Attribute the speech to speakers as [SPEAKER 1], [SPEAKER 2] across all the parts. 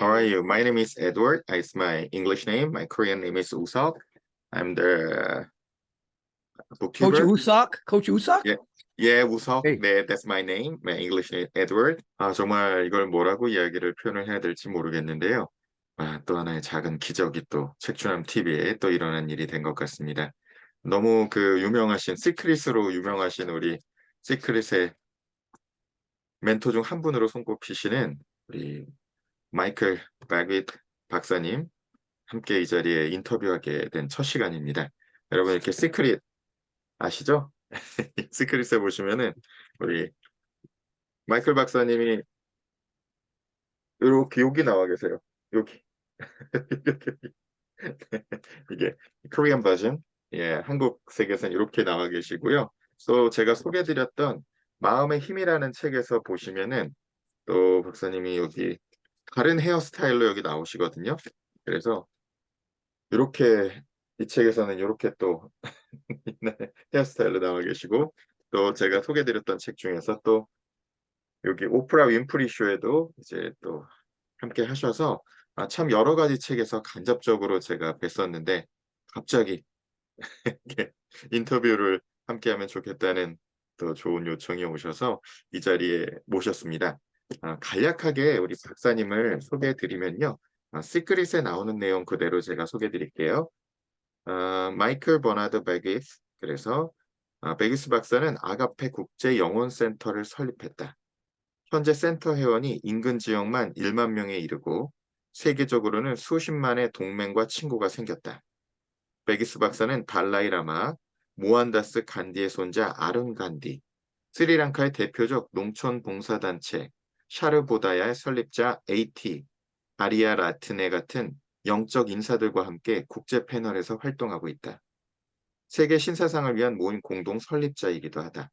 [SPEAKER 1] How are you? My name is Edward. It's my English name. My Korean name is Usok. I'm the
[SPEAKER 2] Coach
[SPEAKER 1] bookkeeper.
[SPEAKER 2] Usak? Coach Usak?
[SPEAKER 1] Yeah, yeah, Usok.
[SPEAKER 2] Hey.
[SPEAKER 1] 네, that's my name. My English name Edward. 정말 이걸 뭐라고 이야기를 표현을 해야 될지 모르겠는데요. 또 하나의 작은 기적이 또 책추남 TV에 또 일어난 일이 된 것 같습니다. 너무 그 유명하신 시크릿으로 유명하신 우리 시크릿의 멘토 중 한 분으로 손꼽히시는 우리 마이클 바귀트 박사님 함께 이 자리에 인터뷰하게 된 첫 시간입니다. 여러분 이렇게 시크릿 아시죠? 시크릿에 보시면은 우리 마이클 박사님이 이렇게 여기 나와 계세요. 여기 이게 코리안 버전, 예, 한국 세계에서는 이렇게 나와 계시고요. 또 제가 소개드렸던 마음의 힘이라는 책에서 보시면은 또 박사님이 여기 다른 헤어스타일로 여기 나오시거든요. 그래서 이렇게 이 책에서는 이렇게 또 헤어스타일로 나와 계시고, 또 제가 소개드렸던 책 중에서 또 여기 오프라 윈프리 쇼에도 이제 또 함께 하셔서 참 여러 가지 책에서 간접적으로 제가 뵀었는데 갑자기 이렇게 인터뷰를 함께 하면 좋겠다는 또 좋은 요청이 오셔서 이 자리에 모셨습니다. 간략하게 우리 박사님을 소개해 드리면요. 시크릿에 나오는 내용 그대로 제가 소개해 드릴게요. 마이클 버나드 베기스, 그래서 베기스 박사는 아가페 국제 영혼센터를 설립했다. 현재 센터 회원이 인근 지역만 1만 명에 이르고 세계적으로는 수십만의 동맹과 친구가 생겼다. 베기스 박사는 달라이 라마, 모한다스 간디의 손자 아룬 간디, 스리랑카의 대표적 농촌 봉사단체 샤르보다야의 설립자 AT, 아리아 라트네 같은 영적 인사들과 함께 국제 패널에서 활동하고 있다. 세계 신사상을 위한 모임 공동 설립자이기도 하다.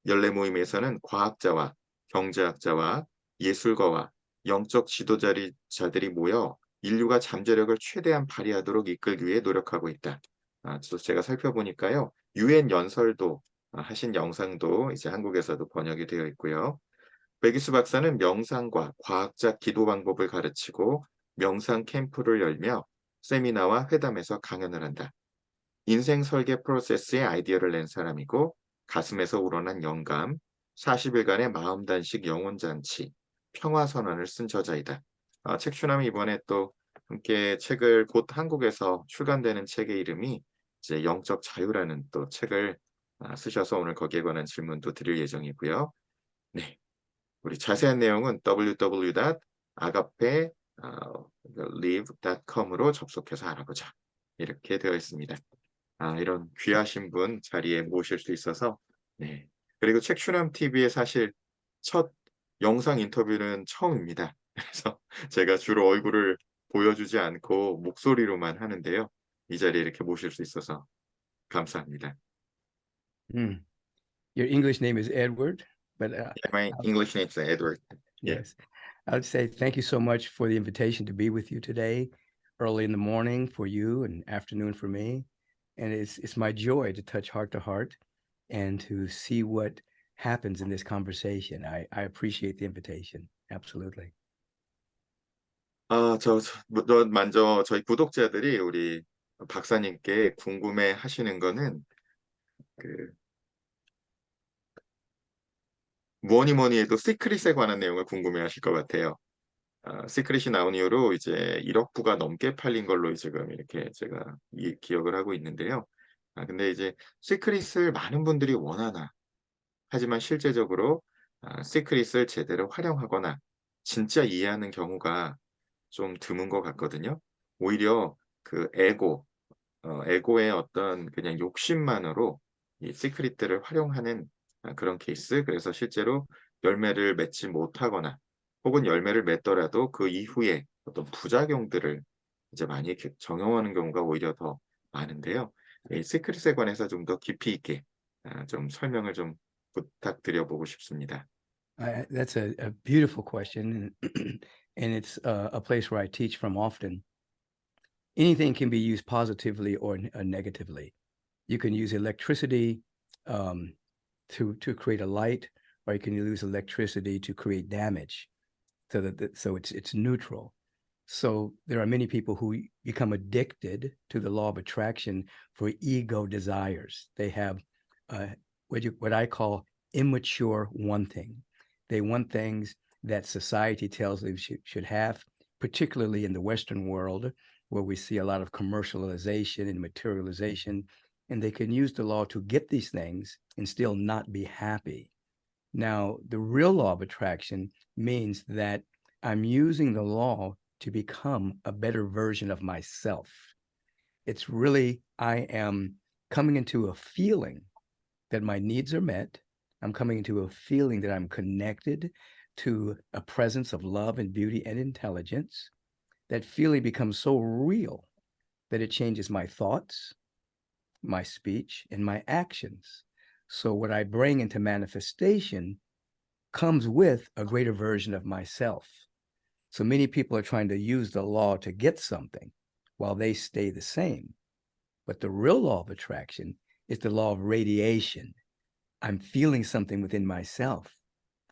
[SPEAKER 1] 연례 모임에서는 과학자와 경제학자와 예술가와 영적 지도자들이 모여 인류가 잠재력을 최대한 발휘하도록 이끌기 위해 노력하고 있다. 또 제가 살펴보니까요, UN 연설도 하신 영상도 이제 한국에서도 번역이 되어 있고요. 베기스 박사는 명상과 과학적 기도 방법을 가르치고 명상 캠프를 열며 세미나와 회담에서 강연을 한다. 인생 설계 프로세스의 아이디어를 낸 사람이고 가슴에서 우러난 영감, 40일간의 마음 단식 영혼 잔치, 평화 선언을 쓴 저자이다. 책추남이 이번에 또 함께 책을 곧 한국에서 출간되는 책의 이름이 이제 영적 자유라는 또 책을 쓰셔서 오늘 거기에 관한 질문도 드릴 예정이고요. 네, 우리 자세한 내용은 www.agape.live.com으로 접속해서 알아보자. 이렇게 되어 있습니다. 이런 귀하신 분 자리에 모실 수 있어서, 네. 그리고 책추남 TV의 사실 첫 영상 인터뷰는 처음입니다. 그래서 제가 주로 얼굴을 보여주지 않고 목소리로만 하는데요. 이 자리에 이렇게 모실 수 있어서 감사합니다.
[SPEAKER 2] Your English name is Edward, but
[SPEAKER 1] My English name is Edward.
[SPEAKER 2] yes, I'd say thank you so much for the invitation to be with you today, early in the morning for you and afternoon for me. And it's my joy to touch heart to heart and to see what happens in this conversation. I appreciate the invitation. Absolutely.
[SPEAKER 1] 먼저 저희 구독자들이 우리 박사님께 궁금해 하시는 거는 뭐니 해도 시크릿에 관한 내용을 궁금해 하실 것 같아요. 시크릿이 나온 이후로 이제 1억 부가 넘게 팔린 걸로 지금 이렇게 제가 기억을 하고 있는데요. 근데 이제 시크릿을 많은 분들이 원하나, 하지만 실제적으로 시크릿을 제대로 활용하거나 진짜 이해하는 경우가 좀 드문 것 같거든요. 오히려 그 에고의 어떤 그냥 욕심만으로 이 시크릿들을 활용하는 그런 케이스. 그래서 실제로 열매를 맺지 못하거나 혹은 열매를 맺더라도 그 이후에 어떤 부작용들을 이제 많이 이렇게 적용하는 경우가 오히려 더 많은데요. 이 시크릿에 관해서 좀 더 깊이 있게 좀 설명을 좀 부탁드려 보고 싶습니다.
[SPEAKER 2] That's a beautiful question, and it's a place where I teach from often. Anything can be used positively or negatively. You can use electricity to create a light, or you can use electricity to create damage. So it's neutral. So there are many people who become addicted to the law of attraction for ego desires. They have what I call immature wanting. They want things that society tells them should have, particularly in the Western world, where we see a lot of commercialization and materialization, and they can use the law to get these things and still not be happy. Now, the real law of attraction means that I'm using the law to become a better version of myself. It's really, I am coming into a feeling that my needs are met. I'm coming into a feeling that I'm connected to a presence of love and beauty and intelligence. That feeling becomes so real that it changes my thoughts, my speech, and my actions. So what I bring into manifestation comes with a greater version of myself. So many people are trying to use the law to get something while they stay the same. But the real law of attraction is the law of radiation. I'm feeling something within myself.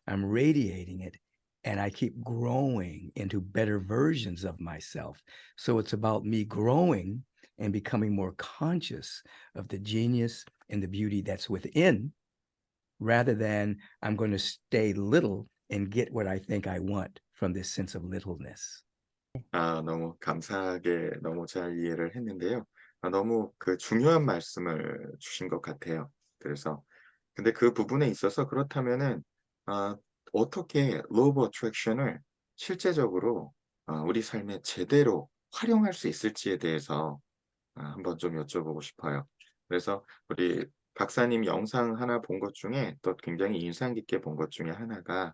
[SPEAKER 2] I'm radiating it, and I keep growing into better versions of myself. So it's about me growing and becoming more conscious of the genius and the beauty that's within, rather than I'm going to stay little and get what I think I want from this sense of littleness.
[SPEAKER 1] 너무 감사하게 너무 잘 이해를 했는데요. 너무 그 중요한 말씀을 주신 것 같아요. 그래서 근데 그 부분에 있어서 그렇다면은 어떻게 law of attraction을 실제적으로 우리 삶에 제대로 활용할 수 있을지에 대해서 한번 좀 여쭤보고 싶어요. 그래서 우리 박사님 영상 하나 본 것 중에 또 굉장히 인상 깊게 본 것 중에 하나가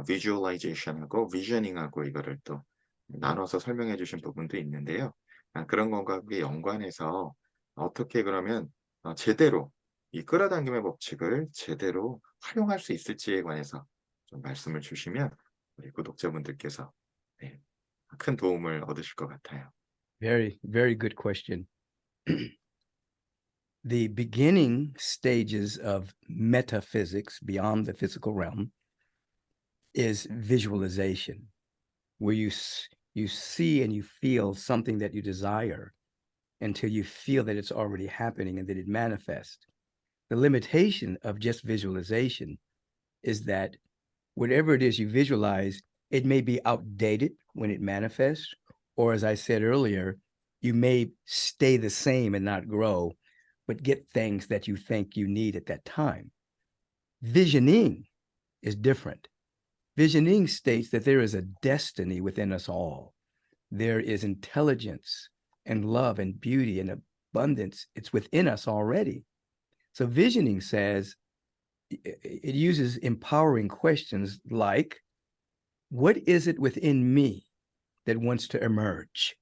[SPEAKER 1] visualization하고 visioning하고 이거를 또 나눠서 설명해 주신 부분도 있는데요. 그런 것과 연관해서 어떻게 그러면 제대로 이 끌어당김의 법칙을 제대로 활용할 수 있을지에 관해서 좀 말씀을 주시면 우리 구독자분들께서 네, 큰 도움을 얻으실 것 같아요.
[SPEAKER 2] Very, very good question. The beginning stages of metaphysics beyond the physical realm is visualization, where you see and you feel something that you desire until you feel that it's already happening and that it manifests. The limitation of just visualization is that whatever it is you visualize, it may be outdated when it manifests, or as I said earlier, you may stay the same and not grow, but get things that you think you need at that time. Visioning is different. Visioning states that there is a destiny within us all. There is intelligence and love and beauty and abundance. It's within us already. So visioning says, it uses empowering questions like, what is it within me that wants to emerge?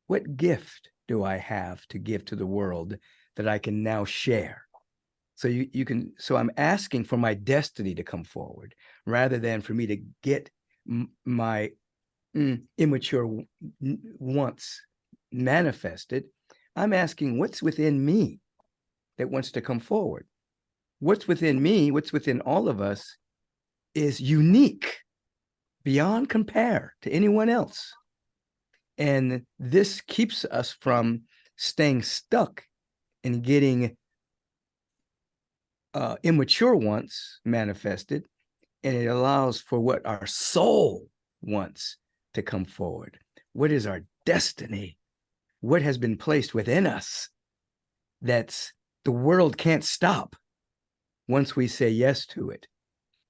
[SPEAKER 2] What gift do I have to give to the world that I can now share? So so I'm asking for my destiny to come forward rather than for me to get my immature wants manifested. I'm asking what's within me that wants to come forward. What's within me, what's within all of us is unique, beyond compare to anyone else. And this keeps us from staying stuck and getting immature wants manifested, and it allows for what our soul wants to come forward. What is our destiny? What has been placed within us that's the world can't stop once we say yes to it.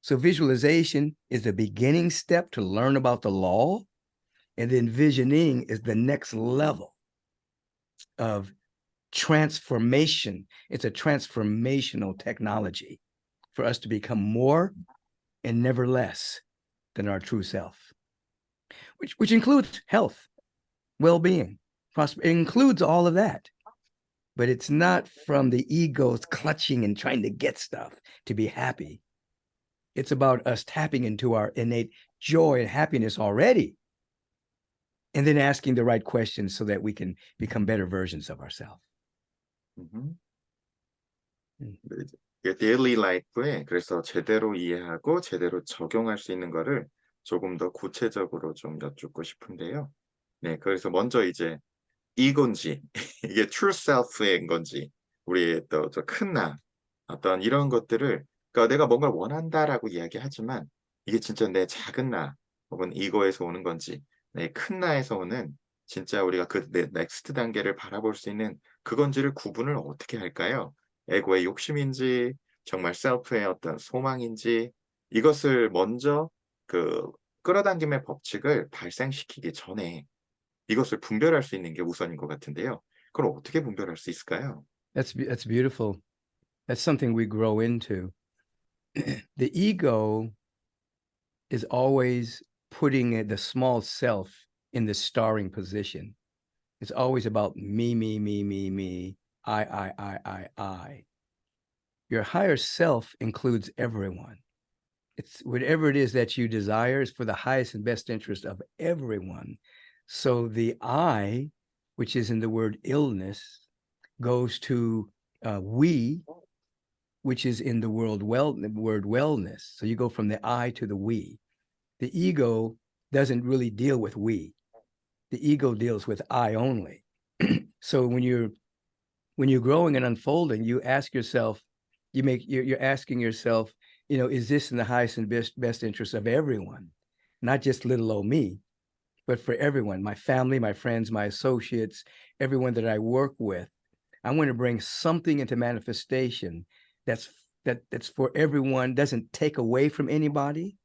[SPEAKER 2] So visualization is the beginning step to learn about the law, and then visioning is the next level of transformation. It's a transformational technology for us to become more and never less than our true self, which includes health, well-being, prosperity. It includes all of that. But it's not from the ego's clutching and trying to get stuff to be happy. It's about us tapping into our innate joy and happiness already, and then asking the right questions so that we can become better versions of ourselves.
[SPEAKER 1] 데일리 라이프에 그래서 제대로 이해하고 제대로 적용할 수 있는 거를 조금 더 구체적으로 좀 여쭙고 싶은데요. 네, 그래서 먼저 이제 이건지 이게 true self인 건지 우리의 또 저 큰 나 어떤 이런 것들을 그러니까 내가 뭔가를 원한다라고 이야기하지만 이게 진짜 내 작은 나 혹은 이거에서 오는 건지 내 큰 나에서 오는 진짜 우리가 그 내 넥스트 단계를 바라볼 수 있는 그건지를 구분을 어떻게 할까요? 에고의 욕심인지 정말 셀프의 어떤 소망인지 이것을 먼저 그 끌어당김의 법칙을 발생시키기 전에 이것을 분별할 수 있는 게 우선인 것 같은데요. 그걸 어떻게 분별할 수 있을까요?
[SPEAKER 2] That's beautiful. That's something we grow into. The ego is always putting the small self in the starring position. It's always about me, I. Your higher self includes everyone. It's whatever it is that you desire is for the highest and best interest of everyone. So the I, which is in the word illness, goes to we, which is in the word wellness. So you go from the I to the we. The ego doesn't really deal with we. The ego deals with I only. So when you're growing and unfolding, you ask yourself, you're asking yourself, is this in the highest and best interest of everyone, not just little old me, but for everyone, my family, my friends, my associates, everyone that I work with. I want to bring something into manifestation that's that's for everyone, doesn't take away from anybody,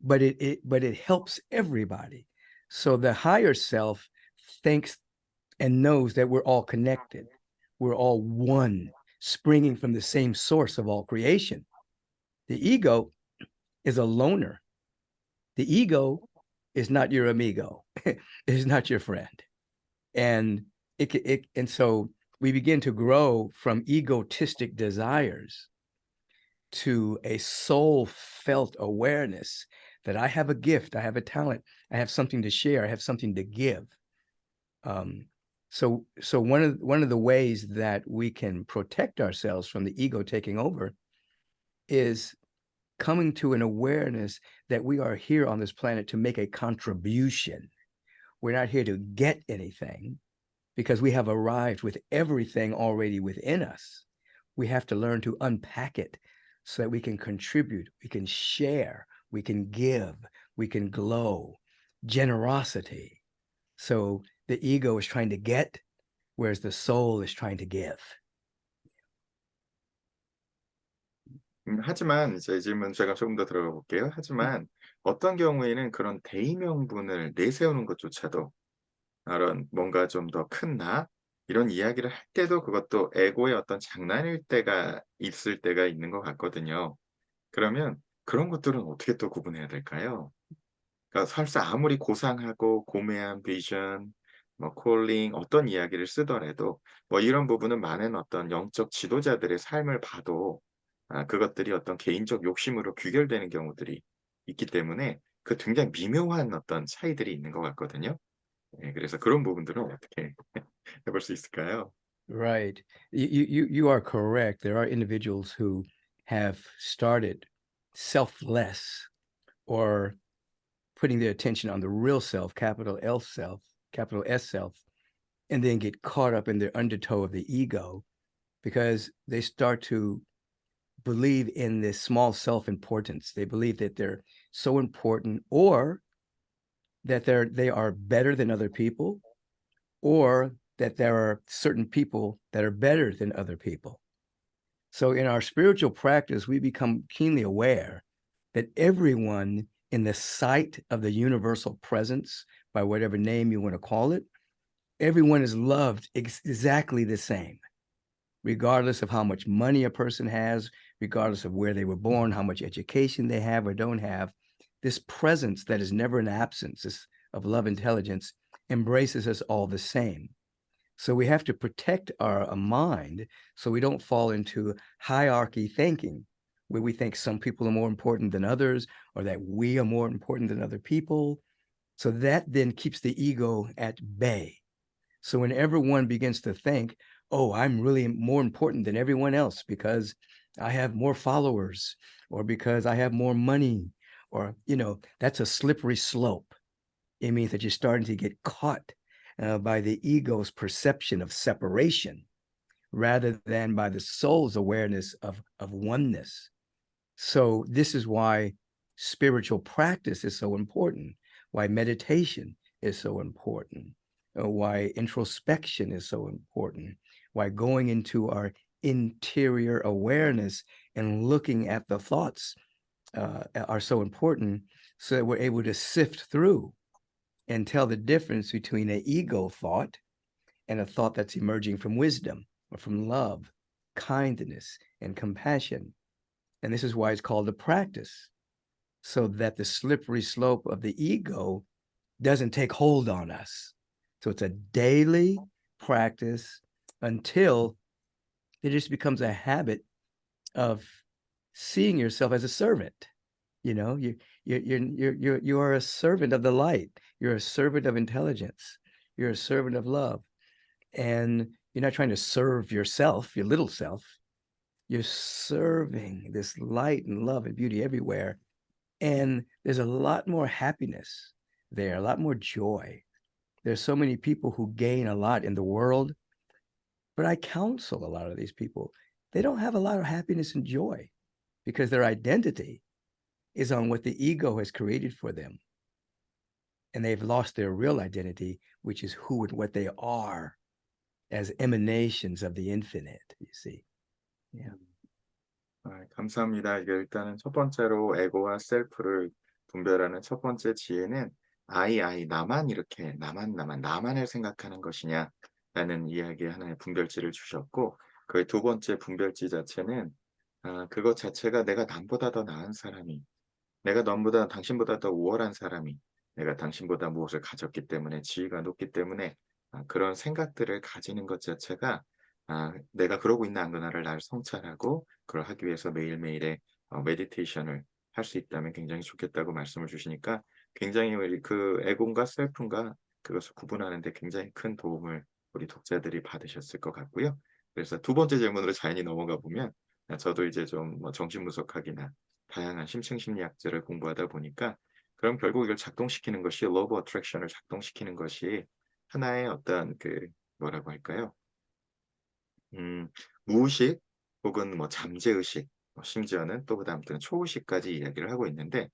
[SPEAKER 2] but it helps everybody. So the higher self thinks and knows that we're all connected. We're all one, springing from the same source of all creation. The ego is a loner. The ego is not your amigo. It's not your friend. And and so we begin to grow from egotistic desires to a soul felt awareness that I have a gift, I have a talent, I have something to share, I have something to give. So one of the ways that we can protect ourselves from the ego taking over is coming to an awareness that we are here on this planet to make a contribution. We're not here to get anything because we have arrived with everything already within us. We have to learn to unpack it so that we can contribute, we can share, we can give, we can glow. Generosity. So the ego is trying to get, whereas the soul is trying to give.
[SPEAKER 1] 하지만 이제 이 질문 제가 조금 더 들어가 볼게요. 하지만 어떤 경우에는 그런 대의명분을 내세우는 것조차도 그런 뭔가 좀 더 큰 나 이런 이야기를 할 때도 그것도 에고의 어떤 장난일 때가 있을 때가 있는 것 같거든요. 그러면 그런 것들은 어떻게 또 구분해야 될까요? 그러니까 설사 아무리 고상하고 고매한 비전, 뭐 콜링 어떤 이야기를 쓰더라도 뭐 이런 부분은 많은 어떤 영적 지도자들의 삶을 봐도 그것들이 어떤 개인적 욕심으로 귀결되는 경우들이 있기 때문에 그 굉장히 미묘한 어떤 차이들이 있는 것 같거든요. 예, 그래서 그런 부분들은 어떻게 해볼 수 있을까요?
[SPEAKER 2] Right. You are correct. There are individuals who have started selfless or putting their attention on the real self, capital L self, capital S self, and then get caught up in their undertow of the ego because they start to believe in this small self-importance. They believe that they're so important or that they are better than other people or that there are certain people that are better than other people. So in our spiritual practice, we become keenly aware that everyone in the sight of the universal presence, by whatever name you want to call it, everyone is loved exactly the same, regardless of how much money a person has, regardless of where they were born, how much education they have or don't have. This presence that is never an absence, this of love intelligence, embraces us all the same. So we have to protect our mind so we don't fall into hierarchy thinking, where we think some people are more important than others, or that we are more important than other people. So that then keeps the ego at bay. So whenever one begins to think, oh, I'm really more important than everyone else because I have more followers or because I have more money, or, that's a slippery slope. It means that you're starting to get caught by the ego's perception of separation rather than by the soul's awareness of oneness. So this is why spiritual practice is so important, why meditation is so important, why introspection is so important, why going into our interior awareness and looking at the thoughts are so important, so that we're able to sift through and tell the difference between an ego thought and a thought that's emerging from wisdom or from love, kindness, and compassion. And this is why it's called a practice, so that the slippery slope of the ego doesn't take hold on us. So it's a daily practice until it just becomes a habit of seeing yourself as a servant. You know, you are a servant of the light. You're a servant of intelligence. You're a servant of love. And you're not trying to serve yourself, your little self. You're serving this light and love and beauty everywhere. And there's a lot more happiness there, a lot more joy. There's so many people who gain a lot in the world, but I counsel a lot of these people. They don't have a lot of happiness and joy because their identity is on what the ego has created for them. And they've lost their real identity, which is who and what they are as emanations of the infinite, you see. Yeah.
[SPEAKER 1] 감사합니다. 이게 일단은 첫 번째로 에고와 셀프를 분별하는 첫 번째 지혜는 나만 이렇게 나만을 생각하는 것이냐라는 이야기 하나의 분별지를 주셨고, 그 두 번째 분별지 자체는 그것 자체가 내가 남보다 더 나은 사람이, 내가 당신보다 더 우월한 사람이, 내가 당신보다 무엇을 가졌기 때문에, 지위가 높기 때문에 그런 생각들을 가지는 것 자체가 내가 그러고 있나 안 그러나를 나를 성찰하고 그걸 하기 위해서 매일매일의 메디테이션을 할 수 있다면 굉장히 좋겠다고 말씀을 주시니까 굉장히 그 에고인가 셀프인가 그것을 구분하는 데 굉장히 큰 도움을 우리 독자들이 받으셨을 것 같고요. 그래서 두 번째 질문으로 자연히 넘어가 보면, 저도 이제 좀 정신분석학이나 다양한 심층 심리학자를 공부하다 보니까, 그럼 결국 이걸 작동시키는 것이 law of attraction을 작동시키는 것이 하나의 어떤 그 뭐라고 할까요? 무의식 혹은 잠재의식, 심지어는 또 그다음 초의식까지 이야기를 하고 있는데,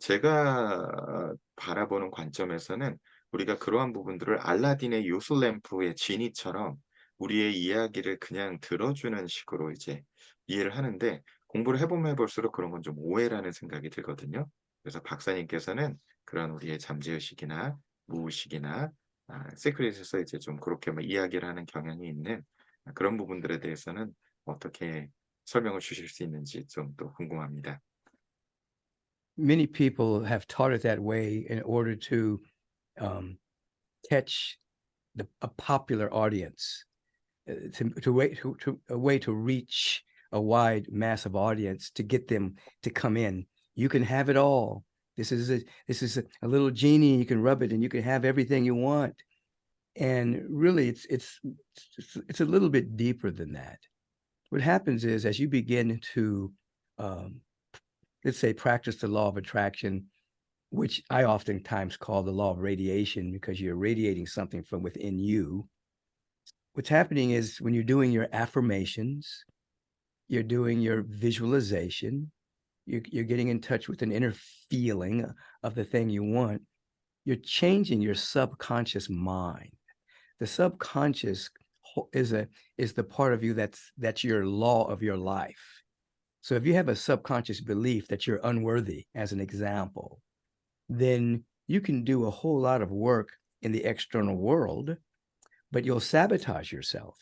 [SPEAKER 1] 제가 바라보는 관점에서는 우리가 그러한 부분들을 알라딘의 요술램프의 지니처럼 우리의 이야기를 그냥 들어주는 식으로 이제 이해를 하는데, 공부를 해보면 해볼수록 그런 건 좀 오해라는 생각이 들거든요. 그래서 박사님께서는 그런 우리의 잠재의식이나 무의식이나 시크릿에서 이제 좀 그렇게 이야기를 하는 경향이 있는 그런 부분들에 대해서는 어떻게 설명을 주실 수 있는지 좀 또 궁금합니다.
[SPEAKER 2] Many people have taught it that way in order to catch a popular audience, a way to reach a wide mass of audience, to get them to come in. You can have it all. This is a little genie. You can rub it and you can have everything you want. And really, it's a little bit deeper than that. What happens is, as you begin to, let's say, practice the law of attraction, which I oftentimes call the law of radiation, because you're radiating something from within you. What's happening is, when you're doing your affirmations, you're doing your visualization, you're getting in touch with an inner feeling of the thing you want, you're changing your subconscious mind. The subconscious is the part of you that's your law of your life. So if you have a subconscious belief that you're unworthy, as an example, then you can do a whole lot of work in the external world, but you'll sabotage yourself,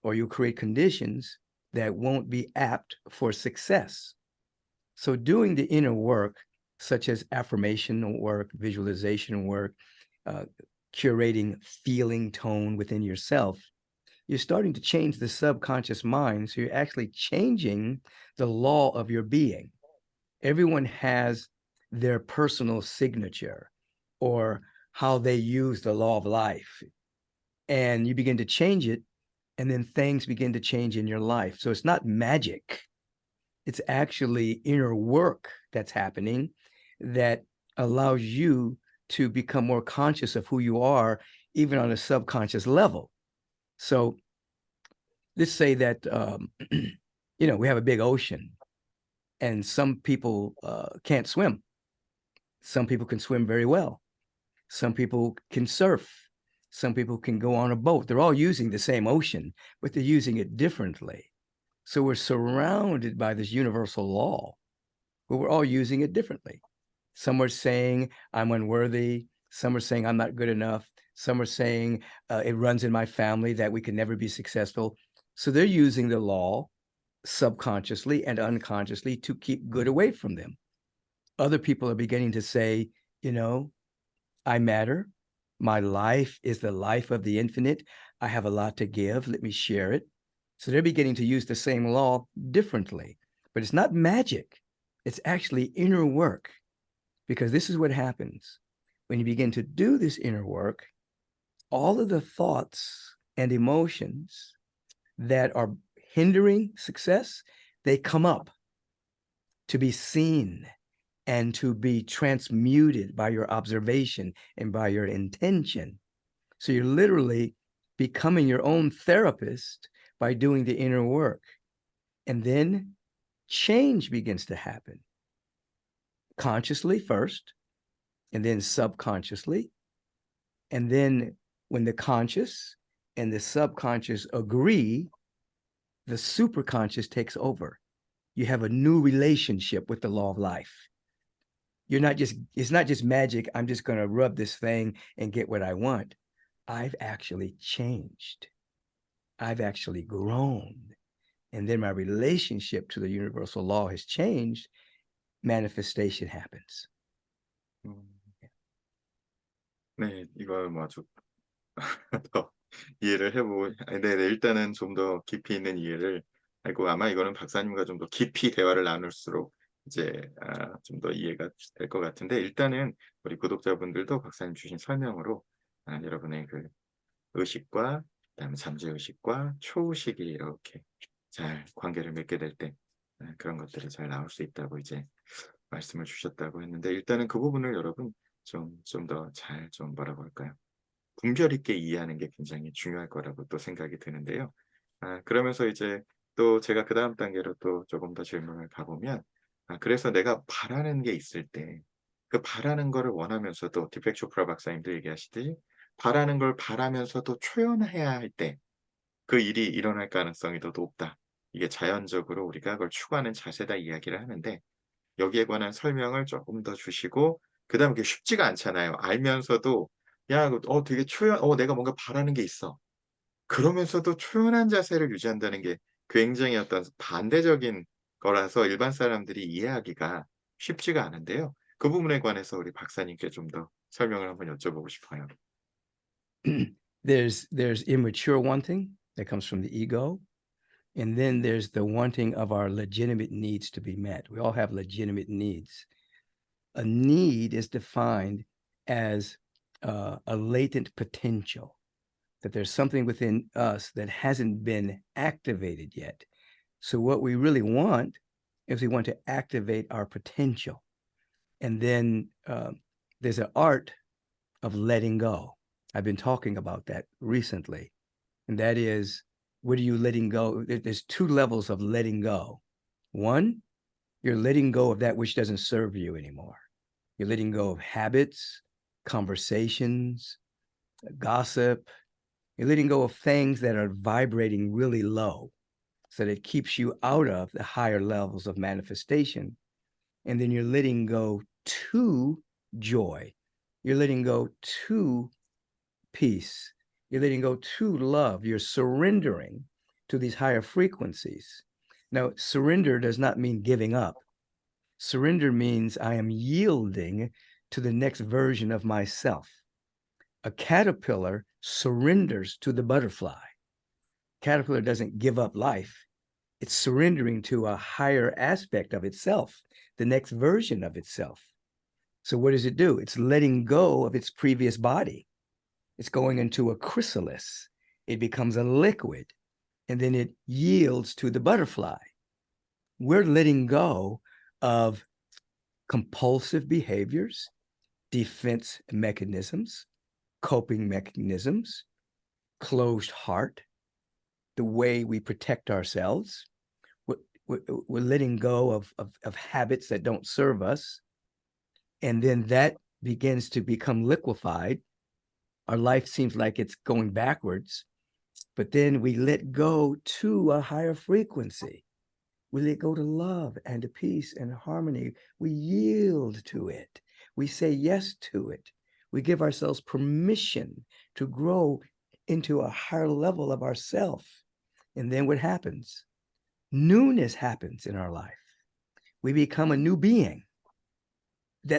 [SPEAKER 2] or you'll create conditions that won't be apt for success. So doing the inner work, such as affirmation work, visualization work, curating feeling tone within yourself, you're starting to change the subconscious mind. So you're actually changing the law of your being. Everyone has their personal signature, or how they use the law of life. And you begin to change it, and then things begin to change in your life. So it's not magic. It's actually inner work that's happening that allows you to become more conscious of who you are, even on a subconscious level. So let's say that, we have a big ocean and some people can't swim. Some people can swim very well. Some people can surf. Some people can go on a boat. They're all using the same ocean, but they're using it differently. So we're surrounded by this universal law, but we're all using it differently. Some are saying, I'm unworthy. Some are saying, I'm not good enough. Some are saying, it runs in my family that we can never be successful. So they're using the law subconsciously and unconsciously to keep good away from them. Other people are beginning to say, I matter. My life is the life of the infinite. I have a lot to give. Let me share it. So they're beginning to use the same law differently, but it's not magic. It's actually inner work, because this is what happens. When you begin to do this inner work, all of the thoughts and emotions that are hindering success, they come up to be seen and to be transmuted by your observation and by your intention. So you're literally becoming your own therapist by doing the inner work. And then change begins to happen. Consciously first, and then subconsciously. And then when the conscious and the subconscious agree, the superconscious takes over. You have a new relationship with the law of life. It's not just magic. I'm just going to rub this thing and get what I want. I've actually changed. I've actually grown. And then my relationship to the universal law has changed. Manifestation happens.
[SPEAKER 1] 네, 이걸 아주 더 이해를 네, 일단은 좀 더 깊이 있는 이해를 알고, 아마 이거는 박사님과 좀 더 깊이 대화를 나눌수록 이제 좀 더 이해가 될 것 같은데, 일단은 우리 구독자분들도 박사님 주신 설명으로 여러분의 그 의식과 그다음에 잠재의식과 초의식이 이렇게 잘 관계를 맺게 될 때 그런 것들이 잘 나올 수 있다고 이제 말씀을 주셨다고 했는데, 일단은 그 부분을 여러분 좀 더 잘 좀 뭐라고 할까요? 분별 있게 이해하는 게 굉장히 중요할 거라고 또 생각이 드는데요. 그러면서 이제 또 제가 그 다음 단계로 또 조금 더 질문을 가보면, 그래서 내가 바라는 게 있을 때, 그 바라는 거를 원하면서도 디펙 초프라 박사님도 얘기하시듯이 바라는 걸 바라면서도 초연해야 할 때 그 일이 일어날 가능성이 더 높다. 이게 자연적으로 우리가 그걸 추구하는 자세다 이야기를 하는데, 여기에 관한 설명을 조금 더 주시고, 그다음에 그게 쉽지가 않잖아요. 알면서도 야, 되게 내가 뭔가 바라는 게 있어. 그러면서도 초연한 자세를 유지한다는 게 굉장히 어떤 반대적인 거라서 일반 사람들이 이해하기가 쉽지가 않은데요. 그 부분에 관해서 우리 박사님께 좀 더 설명을 한번 여쭤보고 싶어요.
[SPEAKER 2] There's immature wanting that comes from the ego. And then there's the wanting of our legitimate needs to be met. We all have legitimate needs. A need is defined as a latent potential, that there's something within us that hasn't been activated yet. So what we really want is we want to activate our potential. And then there's an art of letting go. I've been talking about that recently. And that is, what are you letting go? There's two levels of letting go. One, you're letting go of that which doesn't serve you anymore. You're letting go of habits, conversations, gossip. You're letting go of things that are vibrating really low, so that it keeps you out of the higher levels of manifestation. And then you're letting go to joy. You're letting go to peace. You're letting go to love. You're surrendering to these higher frequencies. Now, surrender does not mean giving up. Surrender means I am yielding to the next version of myself. A caterpillar surrenders to the butterfly. Caterpillar doesn't give up life. It's surrendering to a higher aspect of itself, the next version of itself. So what does it do? It's letting go of its previous body. It's going into a chrysalis. It becomes a liquid, and then it yields to the butterfly. We're letting go of compulsive behaviors, defense mechanisms, coping mechanisms, closed heart, the way we protect ourselves. We're letting go of habits that don't serve us. And then that begins to become liquefied. Our life seems like it's going backwards, but then we let go to a higher frequency. We let go to love and to peace and harmony. We yield to it. We say yes to it. We give ourselves permission to grow into a higher level of ourself. And then what happens? Newness happens in our life. We become a new being.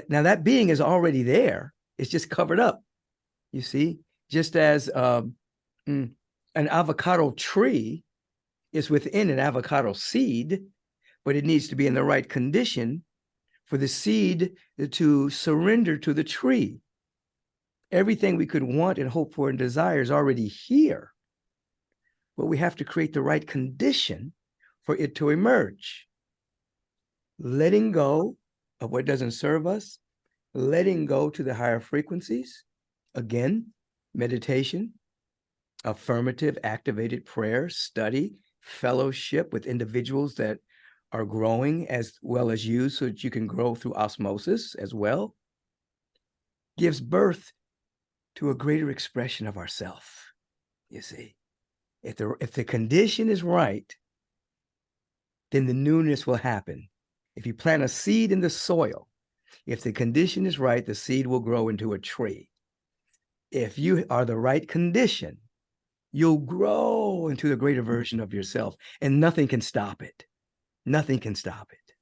[SPEAKER 2] Now that being is already there. It's just covered up. You see, just as an avocado tree is within an avocado seed, but it needs to be in the right condition for the seed to surrender to the tree. Everything we could want and hope for and desire is already here, but we have to create the right condition for it to emerge. Letting go of what doesn't serve us, letting go to the higher frequencies. Again, meditation, affirmative, activated prayer, study, fellowship with individuals that are growing as well as you, so that you can grow through osmosis as well, gives birth to a greater expression of ourself. You see, if the condition is right, then the newness will happen. If you plant a seed in the soil, if the condition is right, the seed will grow into a tree. If you are the right condition, you'll grow into the greater version of yourself, and nothing can stop it. Nothing can stop it.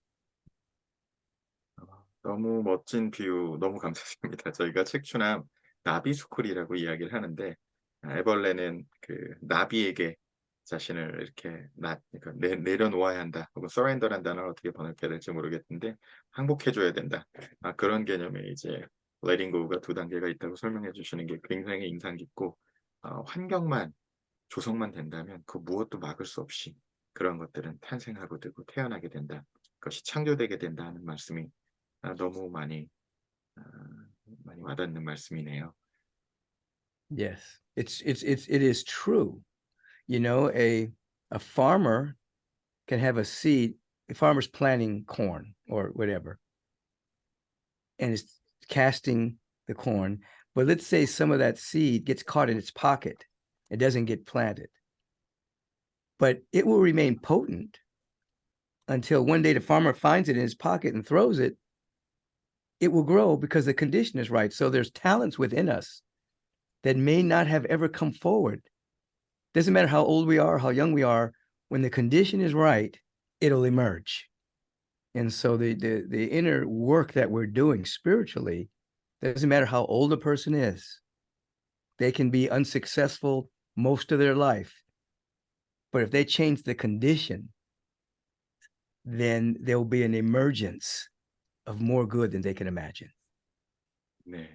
[SPEAKER 1] 너무 멋진 비유 너무 감사드립니다. 저희가 책추남 나비스쿨이라고 이야기를 하는데 애벌레는 그 나비에게 자신을 이렇게 그러니까 내려놓아야 한다. 혹은 surrender란 단어를 어떻게 번역해야 될지 모르겠는데 항복해줘야 된다. 그런 개념의 이제 letting go가 두 단계가 있다고 설명해 주시는 게 굉장히 인상 깊고 환경만 조성만 된다면 그 무엇도 막을 수 없이 그런 것들은 탄생하고 되고 태어나게 된다. 그것이 창조되게 된다 하는 말씀이 너무 많이 와닿는 말씀이네요.
[SPEAKER 2] Yes, it is true. You know, a farmer can have a seed. A farmer's planting corn or whatever, and is casting the corn. But let's say some of that seed gets caught in its pocket. It doesn't get planted, but it will remain potent until one day the farmer finds it in his pocket and throws it. It will grow because the condition is right. So there's talents within us that may not have ever come forward. Doesn't matter how old we are, how young we are, when the condition is right, it'll emerge. And so the inner work that we're doing spiritually, doesn't matter how old a person is. They can be unsuccessful most of their life. But if they change the condition, then there'll be an emergence of more good than they can imagine.
[SPEAKER 1] 네.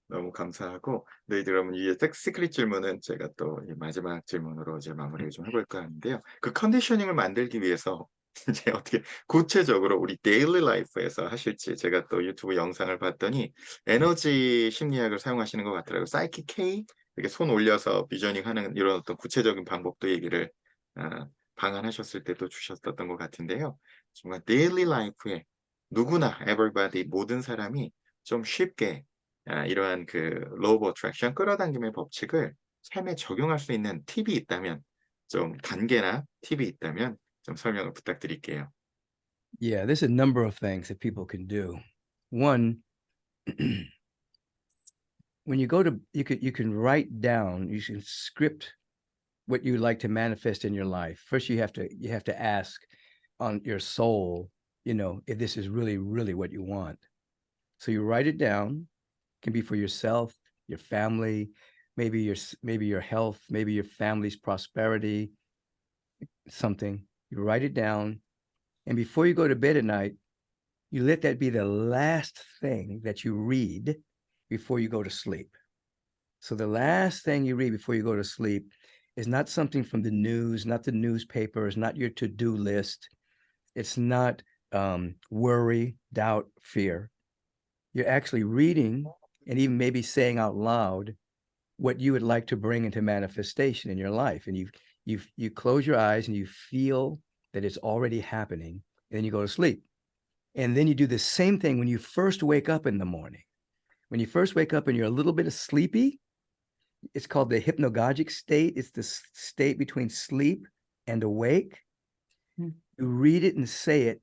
[SPEAKER 1] 너무 감사하고, 네, 그러면 이 시크릿 질문은 제가 또 마지막 질문으로 이제 마무리를 좀 해볼까 하는데요. 그 컨디셔닝을 만들기 위해서 이제 어떻게 구체적으로 우리 데일리 라이프에서 하실지 제가 또 유튜브 영상을 봤더니 에너지 심리학을 사용하시는 것 같더라고요. 사이킥 K 이렇게 손 올려서 비저닝 하는 이런 어떤 구체적인 방법도 얘기를 방한하셨을 때도 주셨었던 것 같은데요. 정말 데일리 라이프에 누구나 everybody 모든 사람이 좀 쉽게 이러한 그 law of attraction 끌어당김의 법칙을 삶에 적용할 수 있는 팁이 있다면 좀 단계나 팁이 있다면 좀 설명을 부탁드릴게요.
[SPEAKER 2] Yeah, there's a number of things that people can do. One, when you go to, you can write down, you can script what you'd like to manifest in your life. First, you have to ask on your soul, you know, if this is really, really what you want. So you write it down. It can be for yourself, your family, maybe your health, maybe your family's prosperity, something. You write it down. And before you go to bed at night, you let that be the last thing that you read before you go to sleep. So the last thing you read before you go to sleep is not something from the news, not the newspaper, it's not your to-do list. It's not worry, doubt, fear. You're actually reading and even maybe saying out loud what you would like to bring into manifestation in your life. And you close your eyes and you feel that it's already happening, and then you go to sleep. And then you do the same thing when you first wake up in the morning. When you first wake up and you're a little bit sleepy, it's called the hypnagogic state. It's the state between sleep and awake. You read it and say it,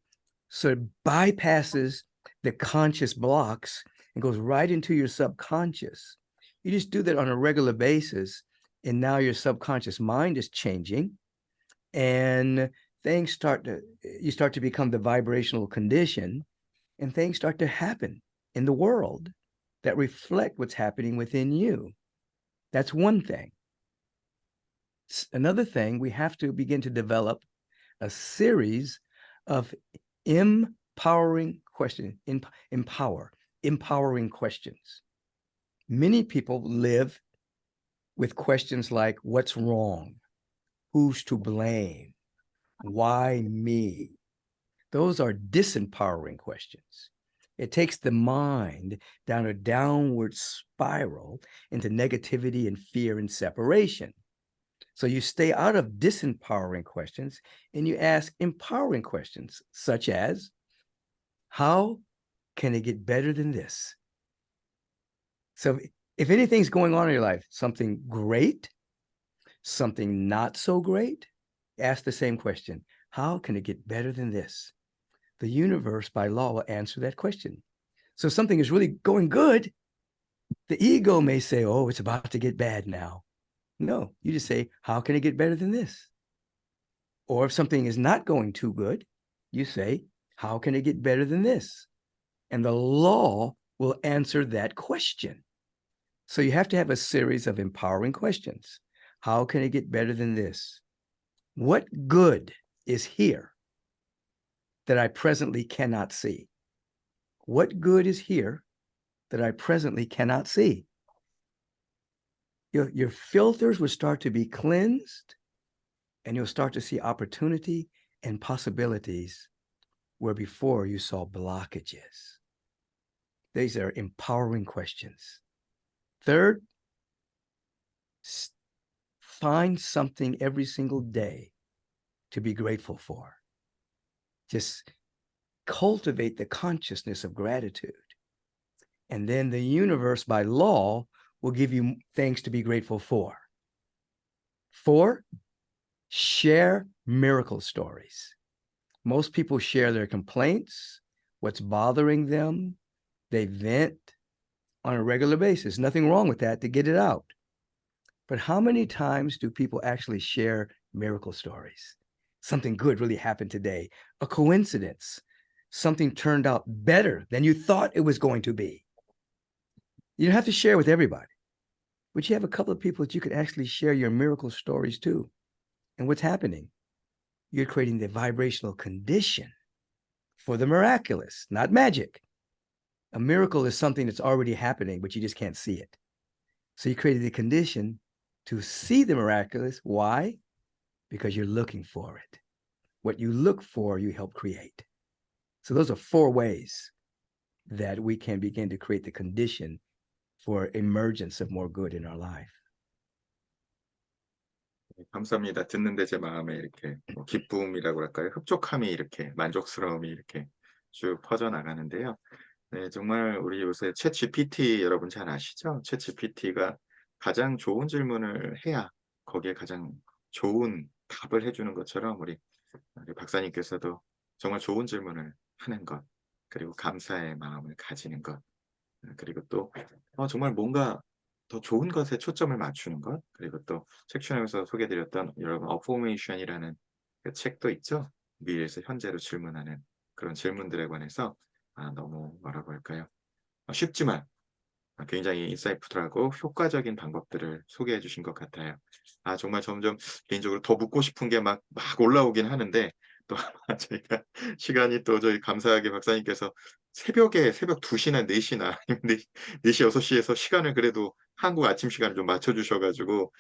[SPEAKER 2] so it bypasses the conscious blocks and goes right into your subconscious. You just do that on a regular basis, and now your subconscious mind is changing, and you start to become the vibrational condition, and things start to happen in the world that reflect what's happening within you. That's one thing. Another thing, we have to begin to develop a series of empowering questions. Empowering questions. Many people live with questions like, what's wrong? Who's to blame? Why me? Those are disempowering questions. It takes the mind down a downward spiral into negativity and fear and separation. So you stay out of disempowering questions and you ask empowering questions, such as, how can it get better than this? So if anything's going on in your life, something great, something not so great, ask the same question. How can it get better than this? The universe, by law, will answer that question. So if something is really going good, the ego may say, oh, it's about to get bad now. No, you just say, how can it get better than this? Or if something is not going too good, you say, how can it get better than this? And the law will answer that question. So you have to have a series of empowering questions. How can it get better than this? What good is here that I presently cannot see? What good is here that I presently cannot see? Your filters will start to be cleansed, and you'll start to see opportunity and possibilities where before you saw blockages. These are empowering questions. Third, find something every single day to be grateful for. Just cultivate the consciousness of gratitude. And then the universe, by law, will give you things to be grateful for. 4, share miracle stories. Most people share their complaints, what's bothering them. They vent on a regular basis. Nothing wrong with that, to get it out. But how many times do people actually share miracle stories? Something good really happened today. A coincidence. Something turned out better than you thought it was going to be. You don't have to share with everybody, but you have a couple of people that you could actually share your miracle stories to. And what's happening? You're creating the vibrational condition for the miraculous, not magic. A miracle is something that's already happening, but you just can't see it. So you created the condition to see the miraculous. Why? Because you're looking for it. What you look for, you help create. So those are 4 ways that we can begin to create the condition for emergence of more good in our life.
[SPEAKER 1] 감사합니다. 듣는데 제 마음에 이렇게 기쁨이라고 할까요? 흡족함이 이렇게, 만족스러움이 이렇게 쭉 퍼져나가는데요. 네, 정말 우리 요새 챗 GPT 여러분 잘 아시죠? 챗 GPT가 가장 좋은 질문을 해야 거기에 가장 좋은 답을 해주는 것처럼 우리 박사님께서도 정말 좋은 질문을 하는 것, 그리고 감사의 마음을 가지는 것, 그리고 또 정말 뭔가 더 좋은 것에 초점을 맞추는 것, 그리고 또 책추남에서 소개드렸던 여러분 어포메이션이라는 그 책도 있죠. 미래에서 현재로 질문하는 그런 질문들에 관해서 너무 뭐라고 할까요? 쉽지만 굉장히 인사이트풀하고 효과적인 방법들을 소개해 주신 것 같아요. 정말 점점 개인적으로 더 묻고 싶은 게 막 올라오긴 하는데, 또 아마 저희가 시간이 또 저희 감사하게 박사님께서 새벽 2시나 4시나 4시 6시에서 시간을 그래도 한국 아침 시간을 좀 맞춰 주셔 가지고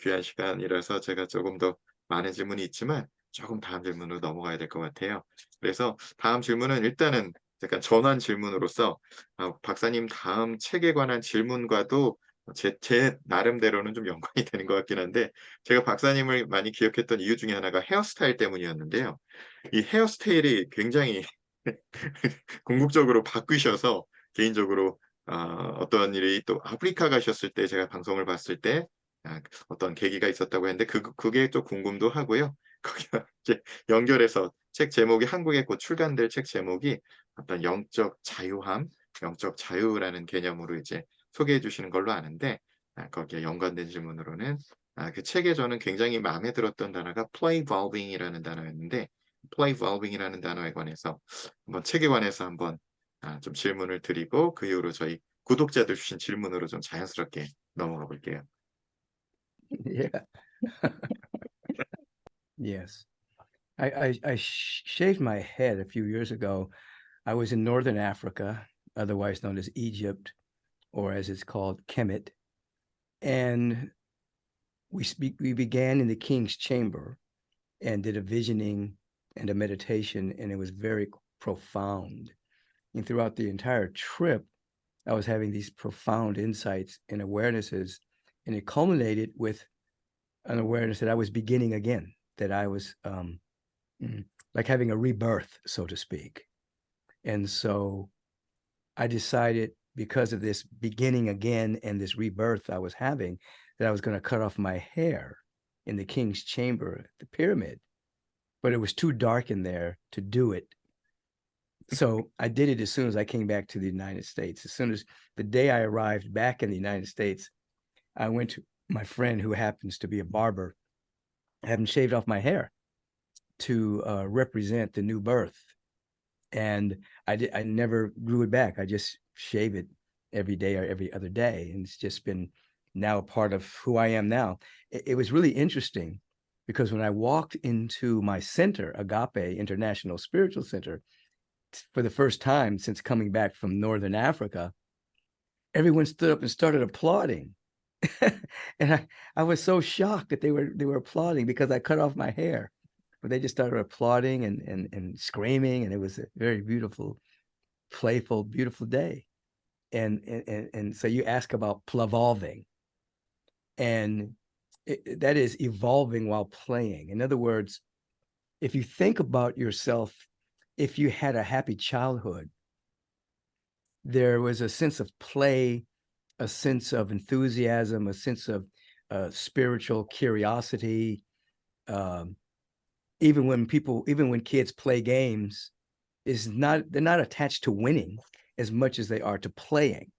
[SPEAKER 1] 귀한 시간이라서 제가 조금 더 많은 질문이 있지만 조금 다음 질문으로 넘어가야 될 것 같아요. 그래서 다음 질문은 일단은 약간 전환 질문으로서 박사님 다음 책에 관한 질문과도 제 나름대로는 좀 연관이 되는 것 같긴 한데 제가 박사님을 많이 기억했던 이유 중에 하나가 헤어스타일 때문이었는데요. 이 헤어스타일이 굉장히 궁극적으로 바뀌셔서 개인적으로 어떤 일이 또 아프리카 가셨을 때 제가 방송을 봤을 때 어떤 계기가 있었다고 했는데 그게 좀 궁금도 하고요. 거기다 이제 연결해서 책 제목이 한국에 곧 출간될 책 제목이 어떤 영적 자유함, 영적 자유라는 개념으로 이제 소개해 주시는 걸로 아는데 거기에 연관된 질문으로는 그 책에 저는 굉장히 마음에 들었던 단어가 play evolving이라는 단어였는데 play evolving이라는 단어에 관해서 한번 책에 관해서 한번 좀 질문을 드리고 그 이후로 저희 구독자들 주신 질문으로 좀 자연스럽게 넘어가 볼게요.
[SPEAKER 2] Yeah. Yes. I shaved my head a few years ago. I was in northern Africa, otherwise known as Egypt, or as it's called, Kemet. And we began in the king's chamber and did a visioning and a meditation, and it was very profound. And throughout the entire trip, I was having these profound insights and awarenesses, and it culminated with an awareness that I was beginning again, that I was like having a rebirth, so to speak. And so I decided, because of this beginning again and this rebirth I was having, that I was going to cut off my hair in the king's chamber, the pyramid. But it was too dark in there to do it. So I did it as soon as I came back to the United States. As soon as the day I arrived back in the United States, I went to my friend, who happens to be a barber, having shaved off my hair to represent the new birth. And I never grew it back. I just shave it every day or every other day. And it's just been now a part of who I am now. It was really interesting because when I walked into my center, Agape International Spiritual Center, for the first time since coming back from Northern Africa, everyone stood up and started applauding. And I was so shocked that they were applauding because I cut off my hair. But they just started applauding and screaming, and it was a very beautiful, playful, beautiful day. And so you ask about plavolving, and that is evolving while playing. In other words, if you think about yourself, if you had a happy childhood, there was a sense of play, a sense of enthusiasm, a sense of spiritual curiosity. Even when kids play games, they're not attached to winning as much as they are to playing.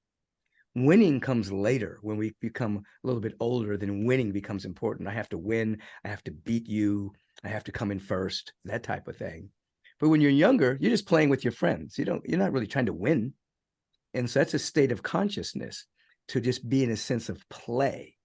[SPEAKER 2] Winning comes later when we become a little bit older. Then winning becomes important. I have to win. I have to beat you. I have to come in first, that type of thing. But when you're younger, you're just playing with your friends. You're not really trying to win. And so that's a state of consciousness, to just be in a sense of play.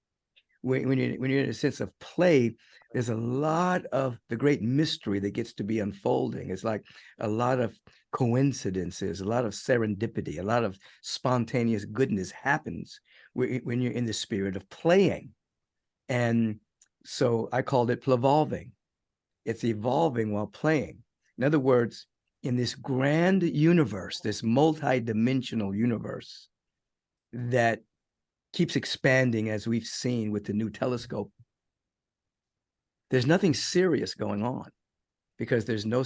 [SPEAKER 2] When you're in a sense of play, there's a lot of the great mystery that gets to be unfolding. It's like a lot of coincidences, a lot of serendipity, a lot of spontaneous goodness happens when you're in the spirit of playing. And so I called it plavolving. It's evolving while playing. In other words, in this grand universe, this multi-dimensional universe that keeps expanding, as we've seen with the new telescope, there's nothing serious going on, because there's no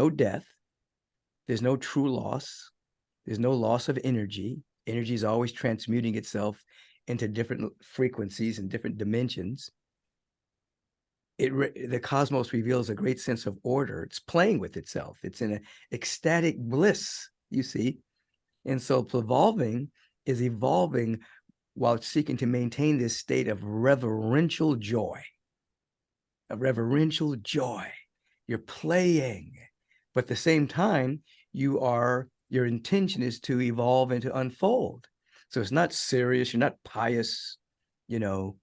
[SPEAKER 2] death, there's no true loss, there's no loss of energy. Energy is always transmuting itself into different frequencies and different dimensions. The cosmos reveals a great sense of order. It's playing with itself. It's in an ecstatic bliss, you see. And so evolving is evolving while seeking to maintain this state of reverential joy. A reverential joy. You're playing, but at the same time, your intention is to evolve and to unfold. So it's not serious. You're not pious. You're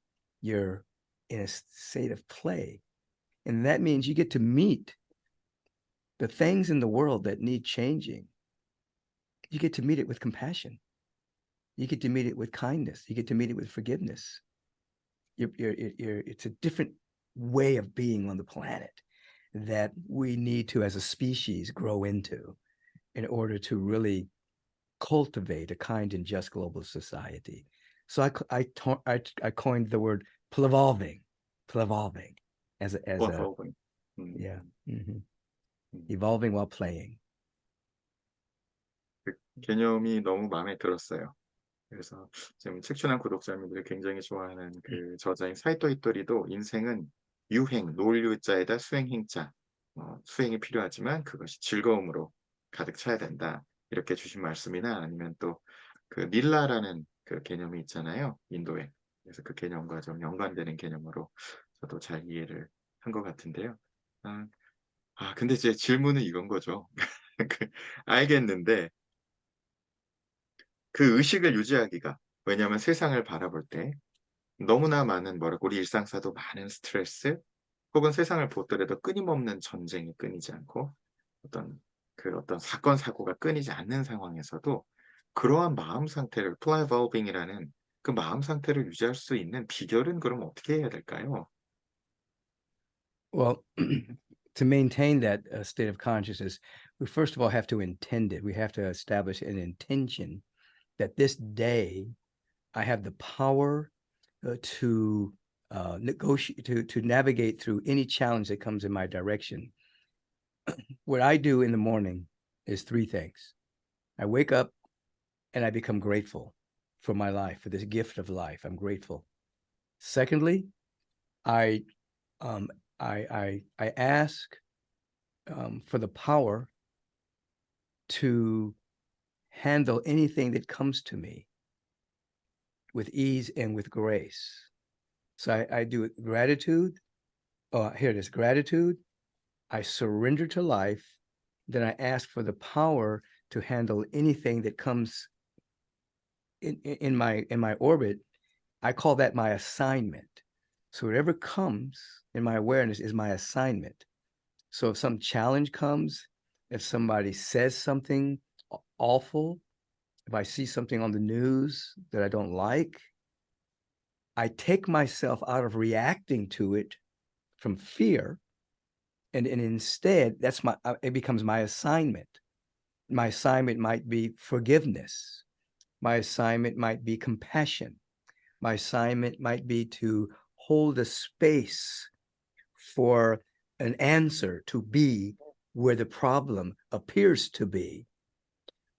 [SPEAKER 2] in a state of play. And that means you get to meet the things in the world that need changing. You get to meet it with compassion. You get to meet it with kindness. You get to meet it with forgiveness. It's a different way of being on the planet that we need to, as a species, grow into. in order to really cultivate a kind and just global society. So I coined the word plevolving as a
[SPEAKER 1] evolving.
[SPEAKER 2] yeah,
[SPEAKER 1] 음.
[SPEAKER 2] evolving while playing.
[SPEAKER 1] 그 개념이 너무 마음에 들었어요. 그래서 지금 책추남 구독자님들이 굉장히 좋아하는 그 저자인 사이토 이토리도 인생은 유행, 놀유자에다 수행행자, 수행이 필요하지만 그것이 즐거움으로 가득 차야 된다. 이렇게 주신 말씀이나 아니면 또 그 닐라라는 그 개념이 있잖아요. 인도에. 그래서 그 개념과 좀 연관되는 개념으로 저도 잘 이해를 한 것 같은데요. 근데 제 질문은 이건 거죠. 그 알겠는데 그 의식을 유지하기가 왜냐하면 세상을 바라볼 때 너무나 많은 우리 일상사도 많은 스트레스 혹은 세상을 보더라도 끊임없는 전쟁이 끊이지 않고 어떤 사건 사고가 끊이지 않는 상황에서도 그러한 마음 상태를 플라이볼빙이라는 그 마음 상태를 유지할 수 있는 비결은 그럼 어떻게 해야 될까요?
[SPEAKER 2] Well, to maintain that state of consciousness, we first of all have to intend it. We have to establish an intention that this day I have the power to negotiate, to navigate through any challenge that comes in my direction. What I do in the morning is three things. I wake up and I become grateful for my life, for this gift of life. I'm grateful. Secondly, I ask for the power to handle anything that comes to me with ease and with grace. So I do it gratitude. Here it is, gratitude. I surrender to life. Then I ask for the power to handle anything that comes in my orbit. I call that my assignment. So whatever comes in my awareness is my assignment. So if some challenge comes, if somebody says something awful, if I see something on the news that I don't like, I take myself out of reacting to it from fear, and instead it becomes my assignment. My assignment might be forgiveness. My assignment might be compassion. My assignment might be to hold a space for an answer to be where the problem appears to be.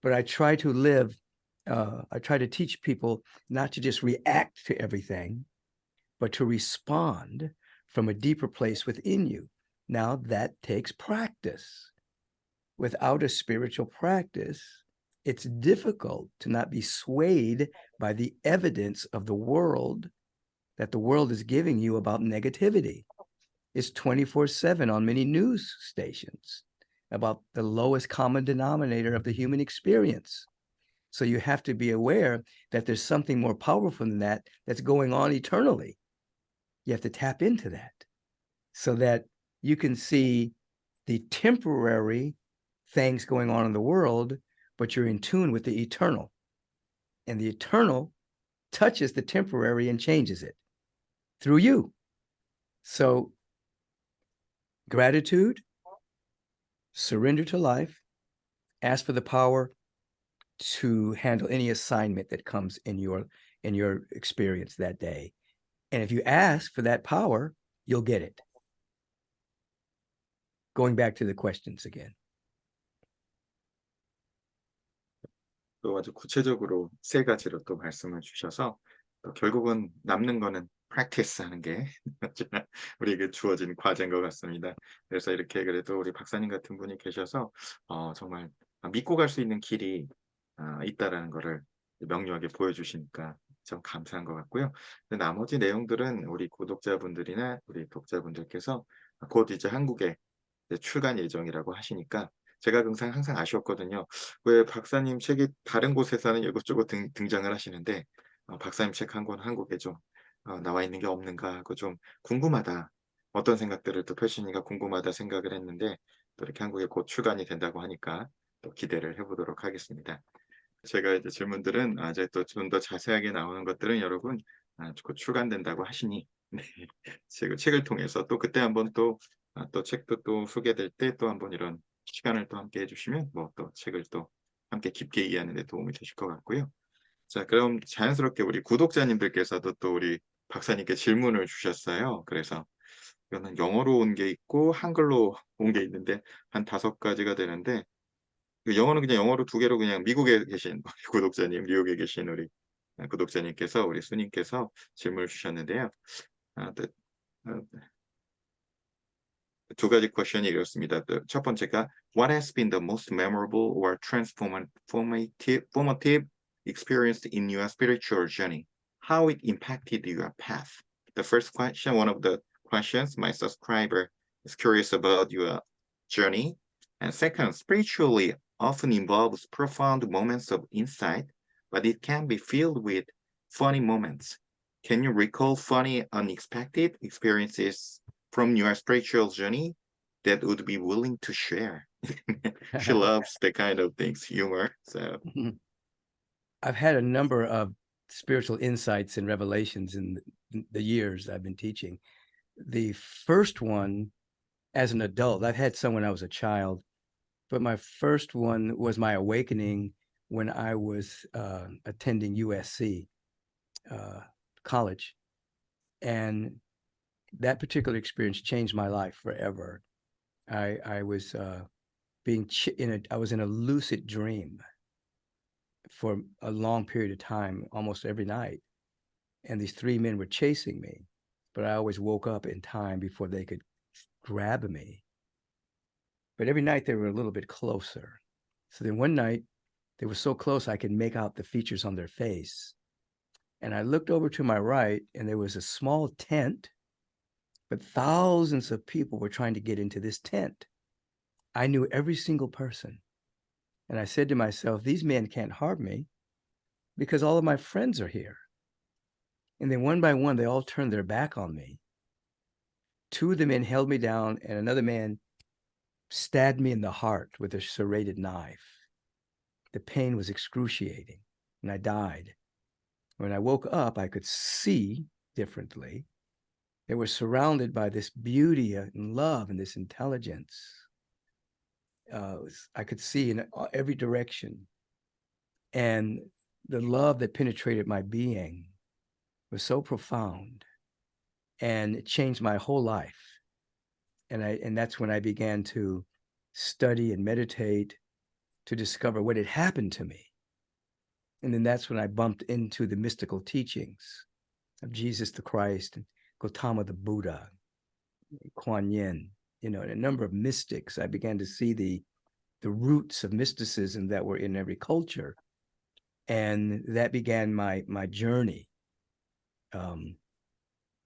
[SPEAKER 2] But I try to teach people not to just react to everything, but to respond from a deeper place within you. Now that takes practice. Without a spiritual practice, it's difficult to not be swayed by the evidence of the world that the world is giving you about negativity. It's 24/7 on many news stations about the lowest common denominator of the human experience. So you have to be aware that there's something more powerful than that that's going on eternally. You have to tap into that so that you can see the temporary things going on in the world, but you're in tune with the eternal. And the eternal touches the temporary and changes it through you. So gratitude, surrender to life, ask for the power to handle any assignment that comes in your experience that day. And if you ask for that power, you'll get it. Going back to the questions again.
[SPEAKER 1] 또 아주 구체적으로 세 가지로 또 말씀을 주셔서 또 결국은 남는 거는 practice 하는 게 우리에게 주어진 과제인 것 같습니다. 그래서 이렇게 그래도 우리 박사님 같은 분이 계셔서 정말 믿고 갈 수 있는 길이 있다라는 거를 명료하게 보여주시니까 좀 감사한 것 같고요. 근데 나머지 내용들은 우리 구독자분들이나 우리 독자분들께서 곧 이제 한국에 이제 출간 예정이라고 하시니까 제가 항상 아쉬웠거든요. 왜 박사님 책이 다른 곳에서는 이것저것 등장을 하시는데 박사님 책 한 권 한국에 좀 나와 있는 게 없는가 하고 좀 궁금하다. 어떤 생각들을 또 펼치니까 궁금하다 생각을 했는데 또 이렇게 한국에 곧 출간이 된다고 하니까 또 기대를 해보도록 하겠습니다. 제가 이제 질문들은 이제 또 좀 더 자세하게 나오는 것들은 여러분 곧 출간된다고 하시니 네. 책을 통해서 또 그때 한번 또 책도 또 소개될 때 또 한번 이런 시간을 또 함께 해주시면 뭐 또 책을 또 함께 깊게 이해하는 데 도움이 되실 것 같고요. 자, 그럼 자연스럽게 우리 구독자님들께서도 또 우리 박사님께 질문을 주셨어요. 그래서 이거는 영어로 온 게 있고 한글로 온 게 있는데 한 5가지가 되는데, 그 영어는 그냥 영어로 2개로 그냥 미국에 계신 우리 구독자님, 미국에 계신 우리 구독자님께서, 우리 수님께서 질문을 주셨는데요. 네, 어, 2가지 퀘션이 이렇습니다. 첫 번째가 What has been the most memorable or formative experience in your spiritual journey? How it impacted your path? The first question, one of the questions, my subscriber is curious about your journey. And second, spiritually often involves profound moments of insight, but it can be filled with funny moments. Can you recall funny, unexpected experiences from your spiritual journey that would be willing to share? She loves the kind of things, humor. So
[SPEAKER 2] I've had a number of spiritual insights and revelations in the years I've been teaching. The first one, as an adult, I've had some when I was a child, but my first one was my awakening when I was attending USC college. And that particular experience changed my life forever. I was I was in a lucid dream for a long period of time, almost every night. And these 3 men were chasing me, but I always woke up in time before they could grab me. But every night they were a little bit closer. So then one night they were so close I could make out the features on their face. And I looked over to my right and there was a small tent, but thousands of people were trying to get into this tent. I knew every single person. And I said to myself, these men can't harm me because all of my friends are here. And then one by one, they all turned their back on me. 2 of the men held me down and another man stabbed me in the heart with a serrated knife. The pain was excruciating and I died. When I woke up, I could see differently. They were surrounded by this beauty and love and this intelligence. I could see in every direction. And the love that penetrated my being was so profound and it changed my whole life. And that's when I began to study and meditate to discover what had happened to me. And then that's when I bumped into the mystical teachings of Jesus the Christ and Gautama the Buddha, Kuan Yin, and a number of mystics. I began to see the roots of mysticism that were in every culture. And that began my journey.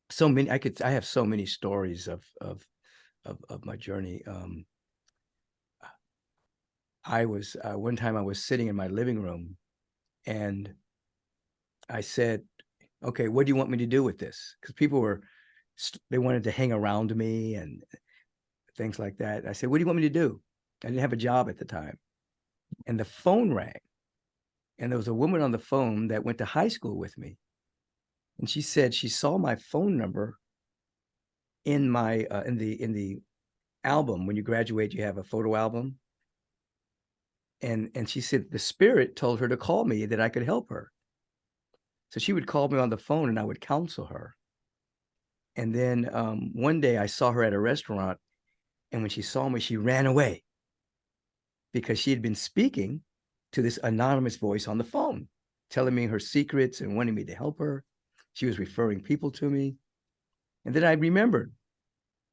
[SPEAKER 2] So many, I have so many stories of my journey. I was, one time I was sitting in my living room and I said, okay, what do you want me to do with this? Because people they wanted to hang around me and things like that. I said, what do you want me to do? I didn't have a job at the time. And the phone rang. And there was a woman on the phone that went to high school with me. And she said she saw my phone number in my in the album. When you graduate, you have a photo album. And she said the spirit told her to call me, that I could help her. So she would call me on the phone and I would counsel her. And then one day I saw her at a restaurant, and when she saw me, she ran away because she had been speaking to this anonymous voice on the phone, telling me her secrets and wanting me to help her. She was referring people to me. And then I remembered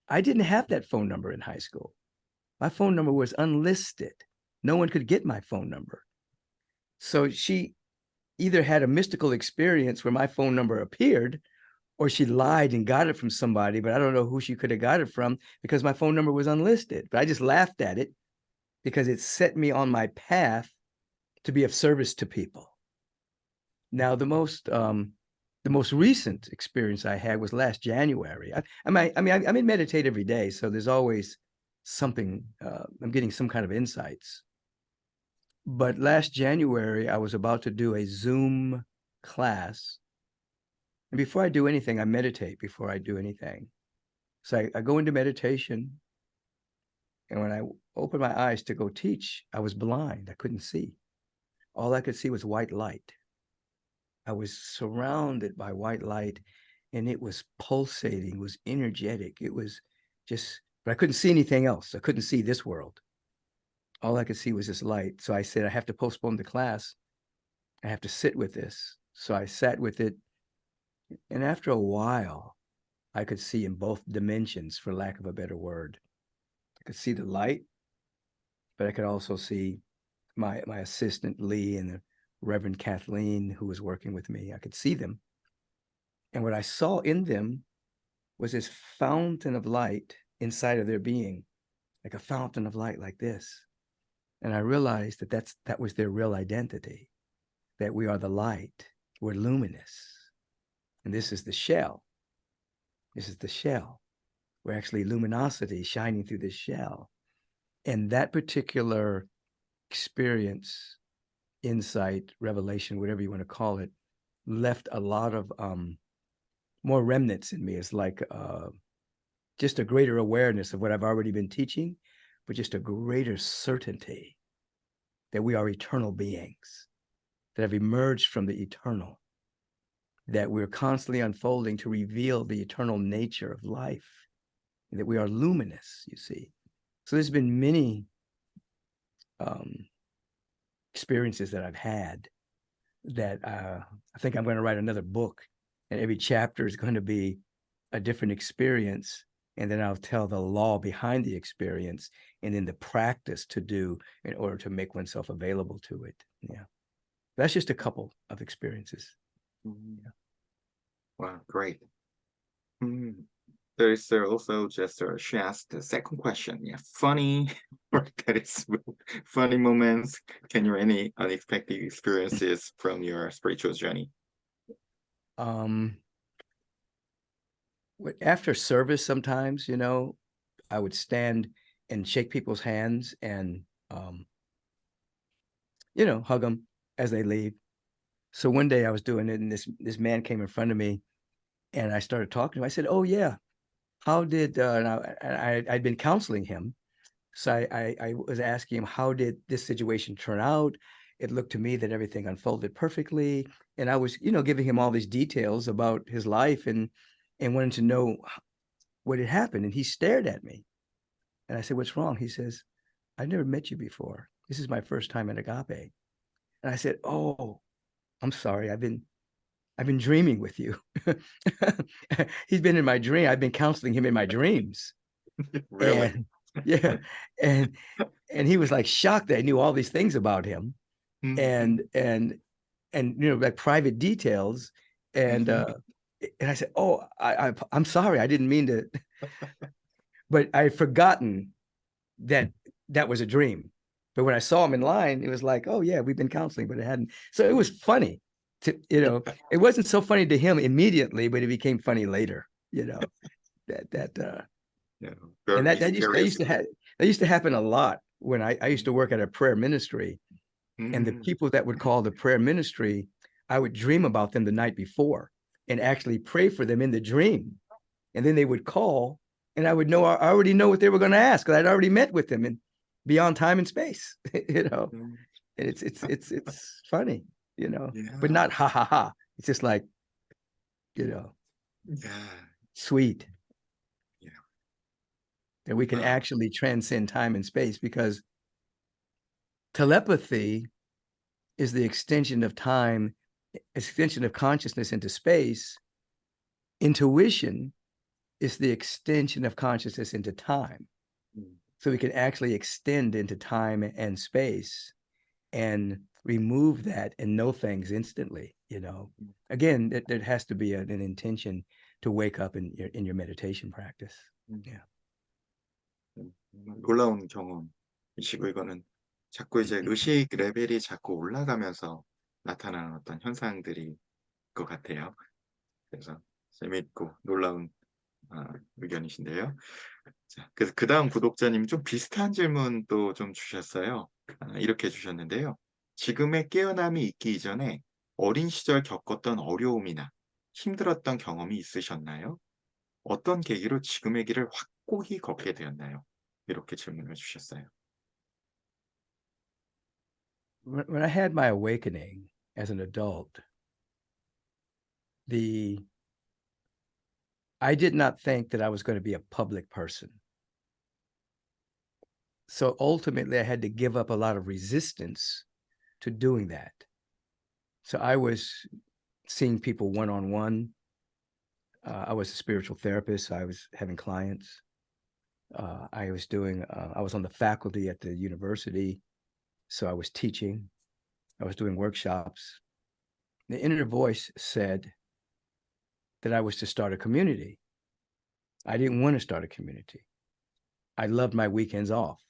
[SPEAKER 2] I didn't have that phone number in high school. My phone number was unlisted. No one could get my phone number. So she either had a mystical experience where my phone number appeared, or she lied and got it from somebody, but I don't know who she could have got it from because my phone number was unlisted. But I just laughed at it because it set me on my path to be of service to people. Now, the most recent experience I had was last January. I'm in meditate every day, so there's always something. I'm getting some kind of insights. But last January, I was about to do a Zoom class. And before I do anything, I meditate before I do anything. So I go into meditation And when I opened my eyes to go teach, I was blind. I couldn't see. All I could see was white light. I was surrounded by white light, and it was pulsating, it was energetic. It was just, but I couldn't see anything else. I couldn't see this world. All I could see was this light. So I said, I have to postpone the class. I have to sit with this. So I sat with it. And after a while, I could see in both dimensions, for lack of a better word. I could see the light, but I could also see my assistant Lee and the Reverend Kathleen, who was working with me. I could see them. And what I saw in them was this fountain of light inside of their being, like a fountain of light like this. And I realized that was their real identity, that we are the light, we're luminous. And this is the shell. This is the shell. We're actually luminosity shining through this shell. And that particular experience, insight, revelation, whatever you want to call it, left a lot of more remnants in me. It's like just a greater awareness of what I've already been teaching, but just a greater certainty that we are eternal beings, that have emerged from the eternal, that we're constantly unfolding to reveal the eternal nature of life, and that we are luminous, you see. So there's been many experiences that I've had that I think I'm going to write another book, and every chapter is going to be a different experience, and then I'll tell the law behind the experience and then the practice to do in order to make oneself available to it. Yeah. That's just a couple of experiences.
[SPEAKER 1] Yeah. Wow, great. There is also just she asked the second question. Yeah, funny, or that is funny moments. Can you any unexpected experiences from your spiritual journey?
[SPEAKER 2] After service, sometimes, I would stand and shake people's hands and, hug them as they leave. So one day I was doing it, and this man came in front of me, and I started talking to him. I said, "Oh yeah, how did?" And I'd been counseling him, so I was asking him, "How did this situation turn out?" It looked to me that everything unfolded perfectly, and I was, giving him all these details about his life and wanted to know what had happened. And he stared at me, and I said, "What's wrong?" He says, "I've never met you before. This is my first time at Agape." And I said, "Oh, I'm sorry. I've been dreaming with you." He's been in my dream. I've been counseling him in my dreams.
[SPEAKER 1] Really?
[SPEAKER 2] And yeah. And he was like shocked that I knew all these things about him and like private details. And I said, "Oh, I'm sorry. I didn't mean to," but I had forgotten that was a dream. But when I saw him in line, it was like, "Oh yeah, we've been counseling," but it hadn't. So it was funny. It wasn't so funny to him immediately, but it became funny later.
[SPEAKER 1] Yeah,
[SPEAKER 2] And
[SPEAKER 1] very
[SPEAKER 2] that
[SPEAKER 1] mysterious.
[SPEAKER 2] used to happen a lot when I used to work at a prayer ministry, and the people that would call the prayer ministry, I would dream about them the night before and actually pray for them in the dream, and then they would call, and I already know what they were going to ask because I'd already met with them and beyond time and space. And it's funny, but not ha ha ha. It's just like,
[SPEAKER 1] Yeah.
[SPEAKER 2] sweet
[SPEAKER 1] Yeah.
[SPEAKER 2] that we can actually transcend time and space, because telepathy is the extension of time, extension of consciousness into space. Intuition is the extension of consciousness into time. So we can actually extend into time and space and remove that and know things instantly. Again, there has to be an intention to wake up in your meditation practice. Yeah.
[SPEAKER 1] 놀라운 경험이시고, 이거는 자꾸 이제 의식 레벨이 자꾸 올라가면서 나타나는 어떤 현상들이 것 같아요. 그래서 재미있고 놀라운 의견이신데요. 자, 그래서 그 다음 구독자님 좀 비슷한 질문 또 좀 주셨어요. 이렇게 주셨는데요. 지금의 깨어남이 있기 이전에 어린 시절 겪었던 어려움이나 힘들었던 경험이 있으셨나요? 어떤 계기로 지금의 길을 확고히 걷게 되었나요? 이렇게 질문을 주셨어요.
[SPEAKER 2] When I had my awakening as an adult, I did not think that I was going to be a public person. So ultimately, I had to give up a lot of resistance to doing that. So I was seeing people one-on-one. I was a spiritual therapist. I was having clients. I was on the faculty at the university. So I was teaching. I was doing workshops. The inner voice said that I was to start a community. I didn't want to start a community. I loved my weekends off.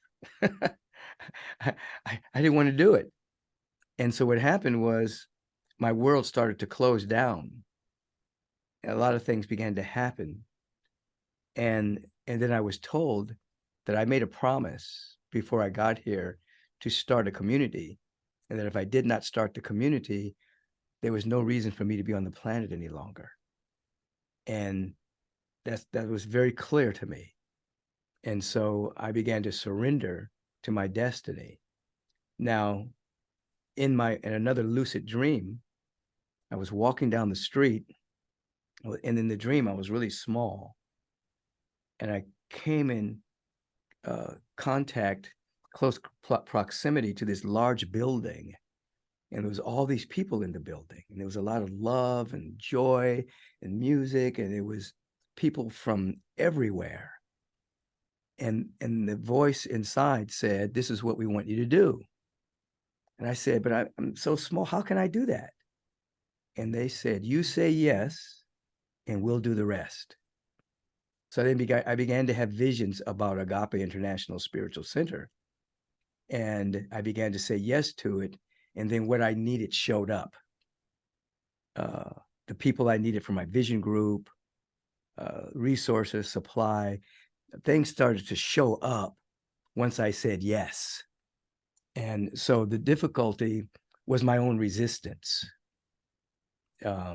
[SPEAKER 2] I didn't want to do it. And so what happened was my world started to close down. A lot of things began to happen. And then I was told that I made a promise before I got here to start a community. And that if I did not start the community, there was no reason for me to be on the planet any longer. And that was very clear to me. And so I began to surrender to my destiny. Now, in another lucid dream, I was walking down the street, and in the dream, I was really small. And I came in close proximity to this large building. And there was all these people in the building. And there was a lot of love and joy and music. And it was people from everywhere. And the voice inside said, "This is what we want you to do." And I said, "But I'm so small. How can I do that?" And they said, "You say yes, and we'll do the rest." So then I began to have visions about Agape International Spiritual Center. And I began to say yes to it. And then what I needed showed up. The people I needed for my vision group, resources, supply, things started to show up once I said yes. And so the difficulty was my own resistance. There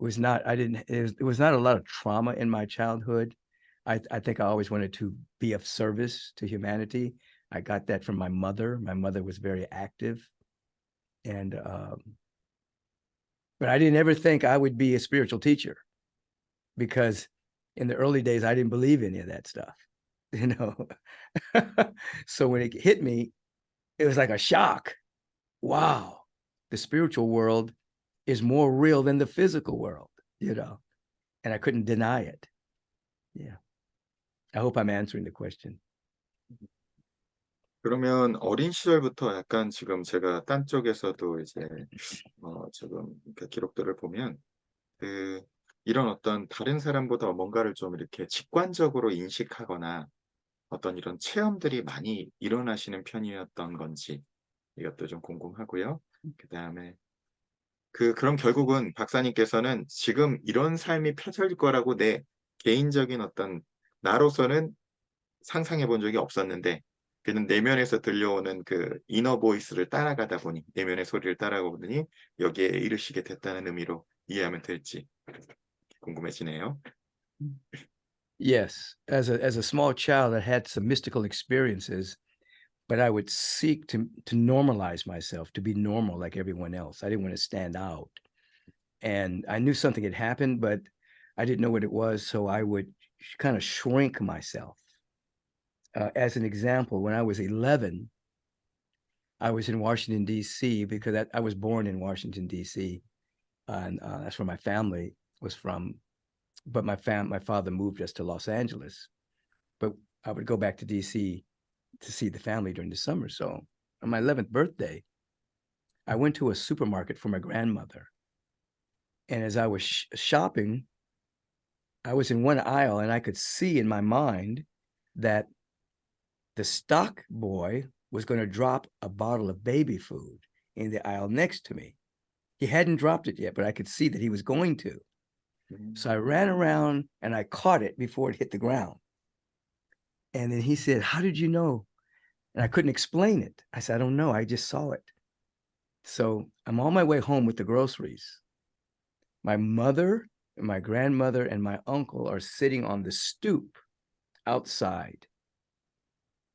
[SPEAKER 2] was not a lot of trauma in my childhood. I think I always wanted to be of service to humanity. I got that from my mother. My mother was very active. And but I didn't ever think I would be a spiritual teacher, because in the early days, I didn't believe any of that stuff, you know. So when it hit me, it was like a shock. Wow, the spiritual world is more real than the physical world, you know, and I couldn't deny it. Yeah. I hope I'm answering the question.
[SPEAKER 1] 그러면 어린 시절부터 약간 지금 제가 딴 쪽에서도 이제 지금 이렇게 기록들을 보면 이런 어떤 다른 사람보다 뭔가를 좀 이렇게 직관적으로 인식하거나 어떤 이런 체험들이 많이 일어나시는 편이었던 건지 이것도 좀 궁금하고요. 그다음에 그럼 결국은 박사님께서는 지금 이런 삶이 펼쳐질 거라고 내 개인적인 어떤 나로서는 상상해 본 적이 없었는데, 그는 내면에서 들려오는 그 이너 보이스를 따라가다 보니, 내면의 소리를 따라가다 보니 여기에 이르시게 됐다는 의미로 이해하면 될지 궁금해지네요.
[SPEAKER 2] Yes, as a small child, I had some mystical experiences, but I would seek to normalize myself, to be normal like everyone else. I didn't want to stand out. And I knew something had happened, but I didn't know what it was, so I would kind of shrink myself. As an example, when I was 11, I was in Washington, D.C., because I was born in Washington, D.C., and that's where my family was from. But my father moved us to Los Angeles. But I would go back to D.C. to see the family during the summer. So on my 11th birthday, I went to a supermarket for my grandmother. And as I was shopping, I was in one aisle, and I could see in my mind that the stock boy was going to drop a bottle of baby food in the aisle next to me. He hadn't dropped it yet, but I could see that he was going to. So I ran around and I caught it before it hit the ground. And then he said, "How did you know?" And I couldn't explain it. I said, "I don't know. I just saw it." So I'm on my way home with the groceries. My mother, my grandmother, and my uncle are sitting on the stoop outside.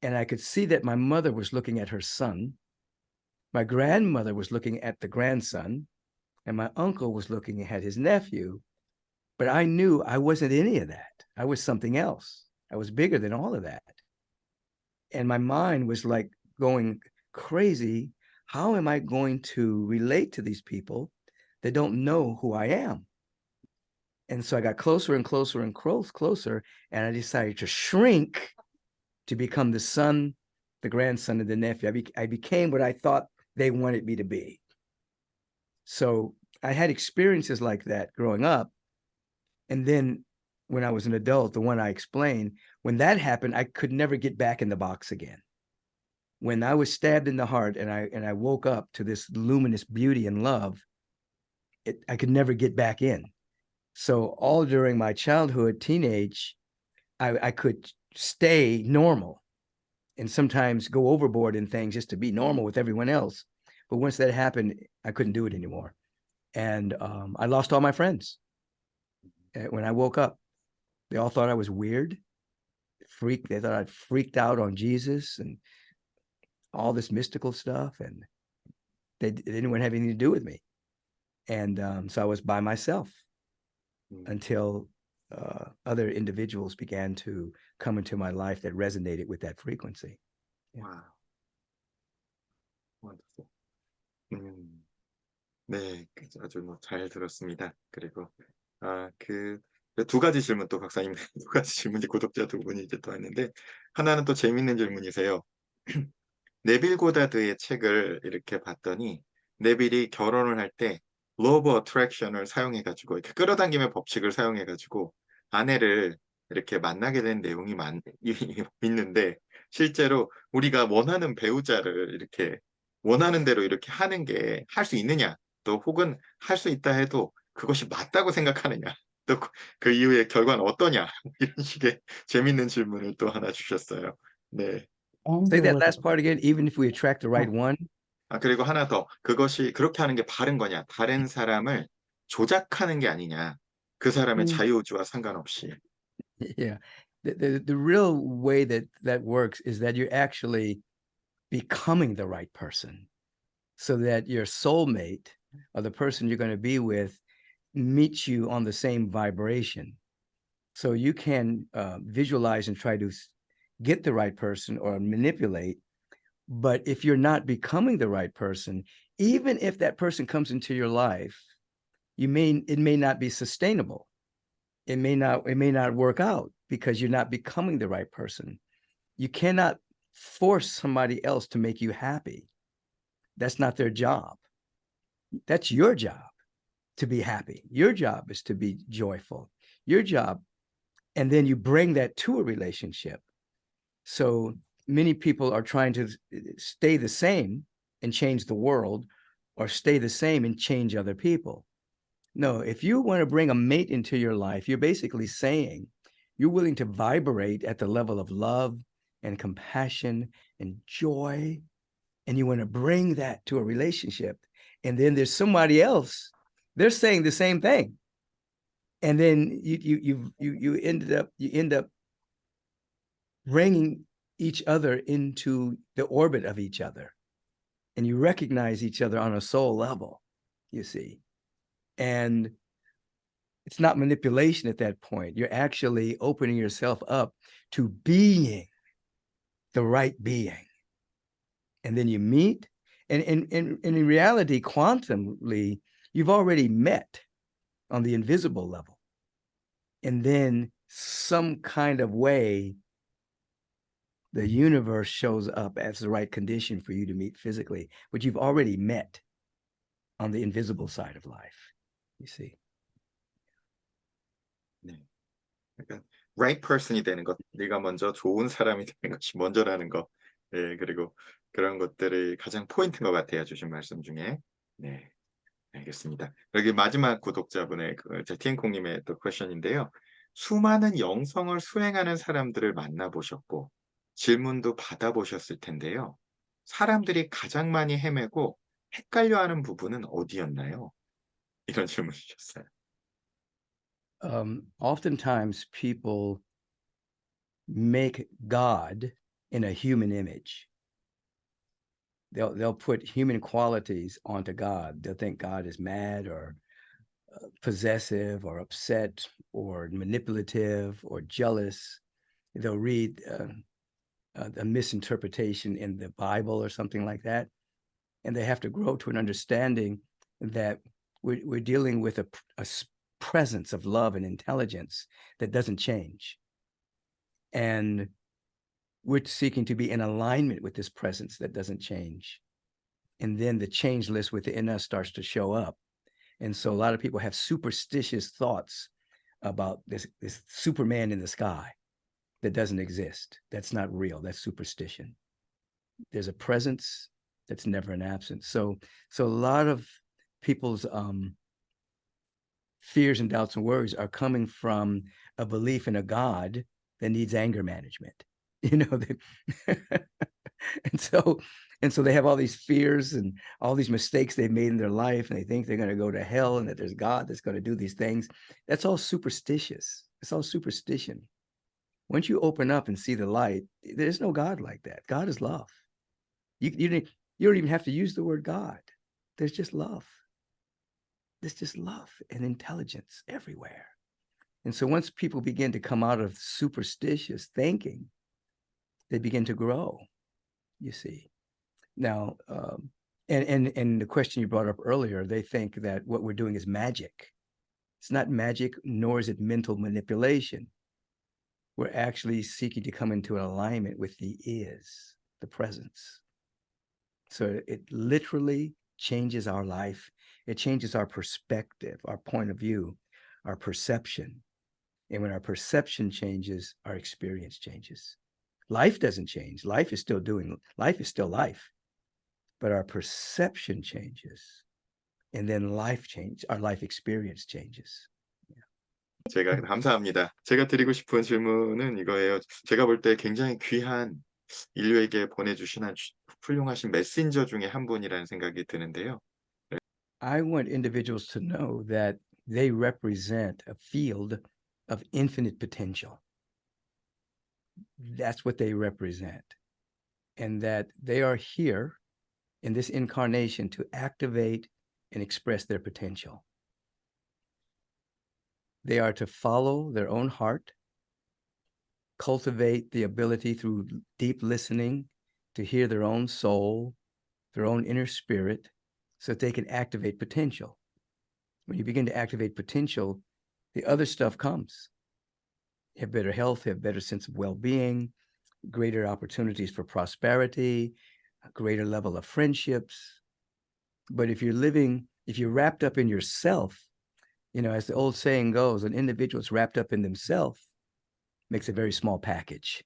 [SPEAKER 2] And I could see that my mother was looking at her son. My grandmother was looking at the grandson. And my uncle was looking at his nephew. But I knew I wasn't any of that. I was something else. I was bigger than all of that. And my mind was like going crazy. How am I going to relate to these people that don't know who I am? And so I got closer and closer and closer, and I decided to shrink to become the son, the grandson, and the nephew. I became what I thought they wanted me to be. So I had experiences like that growing up. And then when I was an adult, the one I explained, when that happened, I could never get back in the box again. When I was stabbed in the heart and I woke up to this luminous beauty and love, I could never get back in. So all during my childhood, teenage, I could stay normal and sometimes go overboard in things just to be normal with everyone else. But once that happened, I couldn't do it anymore. And I lost all my friends. When I woke up, they all thought I was weird, they thought I'd freaked out on Jesus and all this mystical stuff, and they didn't want to have anything to do with me. And so I was by myself until other individuals began to come into my life that resonated with that frequency. Yeah.
[SPEAKER 1] Wow. Wonderful. 네, 아주 잘 들었습니다. 그리고 두 가지 질문 또 박사님 두 가지 질문이 구독자 두 분이 이제 또 왔는데 하나는 또 재밌는 질문이세요. 네빌 고다드의 책을 이렇게 봤더니 네빌이 결혼을 할 때 Law of Attraction을 사용해가지고 이렇게 끌어당김의 법칙을 사용해가지고 아내를 이렇게 만나게 된 내용이 있는데 실제로 우리가 원하는 배우자를 이렇게 원하는 대로 이렇게 하는 게 할 수 있느냐 또 혹은 할 수 있다 해도 그것이 맞다고 생각하느냐 또 그 이후의 결과는 어떠냐 이런 식의 재밌는 질문을 또 하나 주셨어요. 네.
[SPEAKER 2] Say that last part again. Even if we attract the right one.
[SPEAKER 1] 그리고 하나 더 그것이 그렇게 하는 게 바른 거냐 다른 사람을 조작하는 게 아니냐 그 사람의 자유의지와 상관없이.
[SPEAKER 2] Yeah, the real way that works is that you're actually becoming the right person, so that your soulmate or the person you're going to be with meets you on the same vibration. So you can visualize and try to get the right person or manipulate. But if you're not becoming the right person, even if that person comes into your life, it may not be sustainable. It may not work out because you're not becoming the right person. You cannot force somebody else to make you happy. That's not their job. That's your job to be happy. Your job is to be joyful. Your job, and then you bring that to a relationship. So many people are trying to stay the same and change the world, or stay the same and change other people. No, if you want to bring a mate into your life, you're basically saying you're willing to vibrate at the level of love and compassion and joy, and you want to bring that to a relationship. And then there's somebody else, they're saying the same thing. And then you end up bringing each other into the orbit of each other, and you recognize each other on a soul level, you see. And it's not manipulation at that point. You're actually opening yourself up to being the right being. And then you meet, and in reality, quantumly, you've already met on the invisible level. And then some kind of way, the universe shows up as the right condition for you to meet physically, but you've already met on the invisible side of life, you see.
[SPEAKER 1] 네. 그러니까 right person이 되는 것, 네가 먼저 좋은 사람이 되는 것이 먼저라는 것. 네, 그리고 그런 것들이 가장 포인트인 것 같아요. 주신 말씀 중에. 네, 알겠습니다. 여기 마지막 구독자분의 제티엔콩님의 또 퀘션인데요. 수많은 영성을 수행하는 사람들을 만나보셨고 질문도 받아보셨을 텐데요. 사람들이 가장 많이 헤매고 헷갈려하는 부분은 어디였나요? 이런 질문 주셨어요.
[SPEAKER 2] Oftentimes people make God in a human image. They'll put human qualities onto God. They'll think God is mad or possessive or upset or manipulative or jealous. They'll read a misinterpretation in the Bible or something like that, and they have to grow to an understanding that we're dealing with a presence of love and intelligence that doesn't change, and we're seeking to be in alignment with this presence that doesn't change. And then the changeless within us starts to show up. And so a lot of people have superstitious thoughts about this Superman in the sky that doesn't exist. That's not real. That's superstition. There's a presence that's never an absence. So a lot of people's fears and doubts and worries are coming from a belief in a God that needs anger management. You know, and so they have all these fears and all these mistakes they've made in their life, and they think they're going to go to hell and that there's God that's going to do these things. That's all superstitious. It's all superstition. Once you open up and see the light, there's no God like that. God is love. You don't even have to use the word God. There's just love. There's just love and intelligence everywhere. And so once people begin to come out of superstitious thinking, they begin to grow, you see. Now, and the question you brought up earlier, they think that what we're doing is magic. It's not magic, nor is it mental manipulation. We're actually seeking to come into an alignment with the is, the presence. So it literally changes our life. It changes our perspective, our point of view, our perception. And when our perception changes, our experience changes. Life doesn't change. Life is still life. But our perception changes. And then life changes. Our life experience changes.
[SPEAKER 1] 제가 감사합니다. 제가 드리고 싶은 질문은 이거예요. 제가 볼 때 굉장히 귀한 인류에게 보내주신 훌륭하신 메신저 중에 한 분이라는 생각이 드는데요.
[SPEAKER 2] I want individuals to know that they represent a field of infinite potential. That's what they represent. And that they are here in this incarnation to activate and express their potential. They are to follow their own heart, cultivate the ability through deep listening to hear their own soul, their own inner spirit, so that they can activate potential. When you begin to activate potential, the other stuff comes. You have better health, you have better sense of well-being, greater opportunities for prosperity, a greater level of friendships. But if you're wrapped up in yourself, you know, as the old saying goes, an individual is wrapped up in themselves makes a very small package.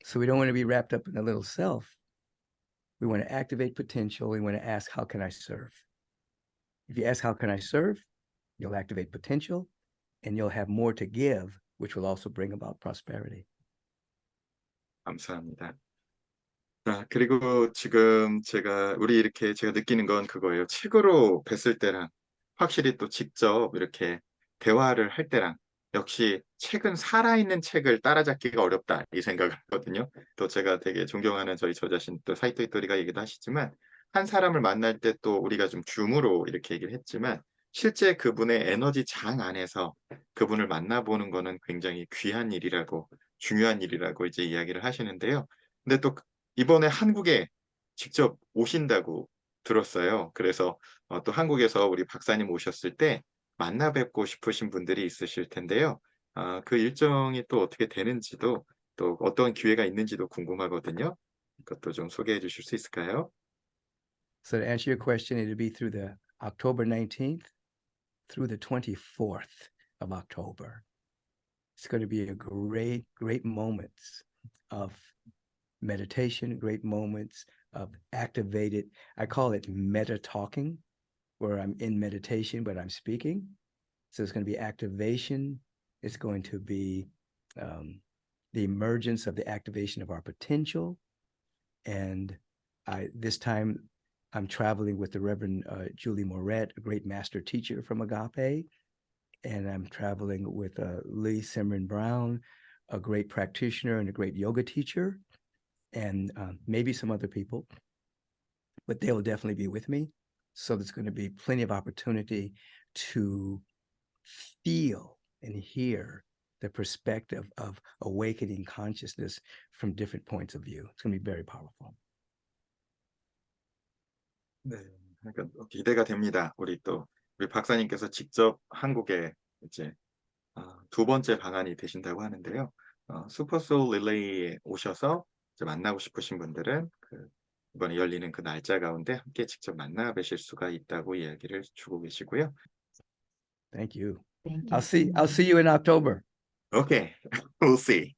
[SPEAKER 2] So we don't want to be wrapped up in a little self. We want to activate potential. We want to ask, how can I serve? If you ask, how can I serve? You'll activate potential and you'll have more to give, which will also bring about prosperity.
[SPEAKER 1] 감사합니다. 그리고 지금 우리 이렇게 제가 느끼는 건 그거예요. 책으로 뵀을 때랑 확실히 또 직접 이렇게 대화를 할 때랑 역시 책은 살아있는 책을 따라잡기가 어렵다 이 생각을 하거든요. 또 제가 되게 존경하는 저희 저자신 또 사이토 히토리가 얘기도 하시지만 한 사람을 만날 때 또 우리가 좀 줌으로 이렇게 얘기를 했지만 실제 그분의 에너지 장 안에서 그분을 만나보는 거는 굉장히 귀한 일이라고 중요한 일이라고 이제 이야기를 하시는데요. 근데 또 이번에 한국에 직접 오신다고 들었어요. 그래서 또 한국에서 우리 박사님 오셨을 때 만나 뵙고 싶으신 분들이 있으실 텐데요. 그 일정이 또 어떻게 되는지도 또 어떤 기회가 있는지도 궁금하거든요. 그것도 좀 소개해 주실 수 있을까요?
[SPEAKER 2] So to answer your question, it'll be through the October 19th through the 24th of October. It's going to be a great, great moments of meditation, great moments of activated, I call it meta talking, where I'm in meditation, but I'm speaking. So it's going to be activation. It's going to be the emergence of the activation of our potential. And this time I'm traveling with the Reverend Julie Moret, a great master teacher from Agape. And I'm traveling with Lee Simran Brown, a great practitioner and a great yoga teacher. and maybe some other people, but they will definitely be with me. So there's going to be plenty of opportunity to feel and hear the perspective of awakening consciousness from different points of view. It's going to be very powerful.
[SPEAKER 1] 네, 그러니까 기대가 됩니다. 우리 박사님께서 직접 한국에 이제 두 번째 방한이 되신다고 하는데요. 슈퍼소울 릴레이에 오셔서 이제 만나고 싶으신 분들은 이번에 열리는 그 날짜 가운데 함께 직접 만나 뵈실 수가 있다고 이야기를 주고 계시고요.
[SPEAKER 2] Thank you.
[SPEAKER 3] Thank you.
[SPEAKER 2] I'll see you in October.
[SPEAKER 1] Okay, we'll see.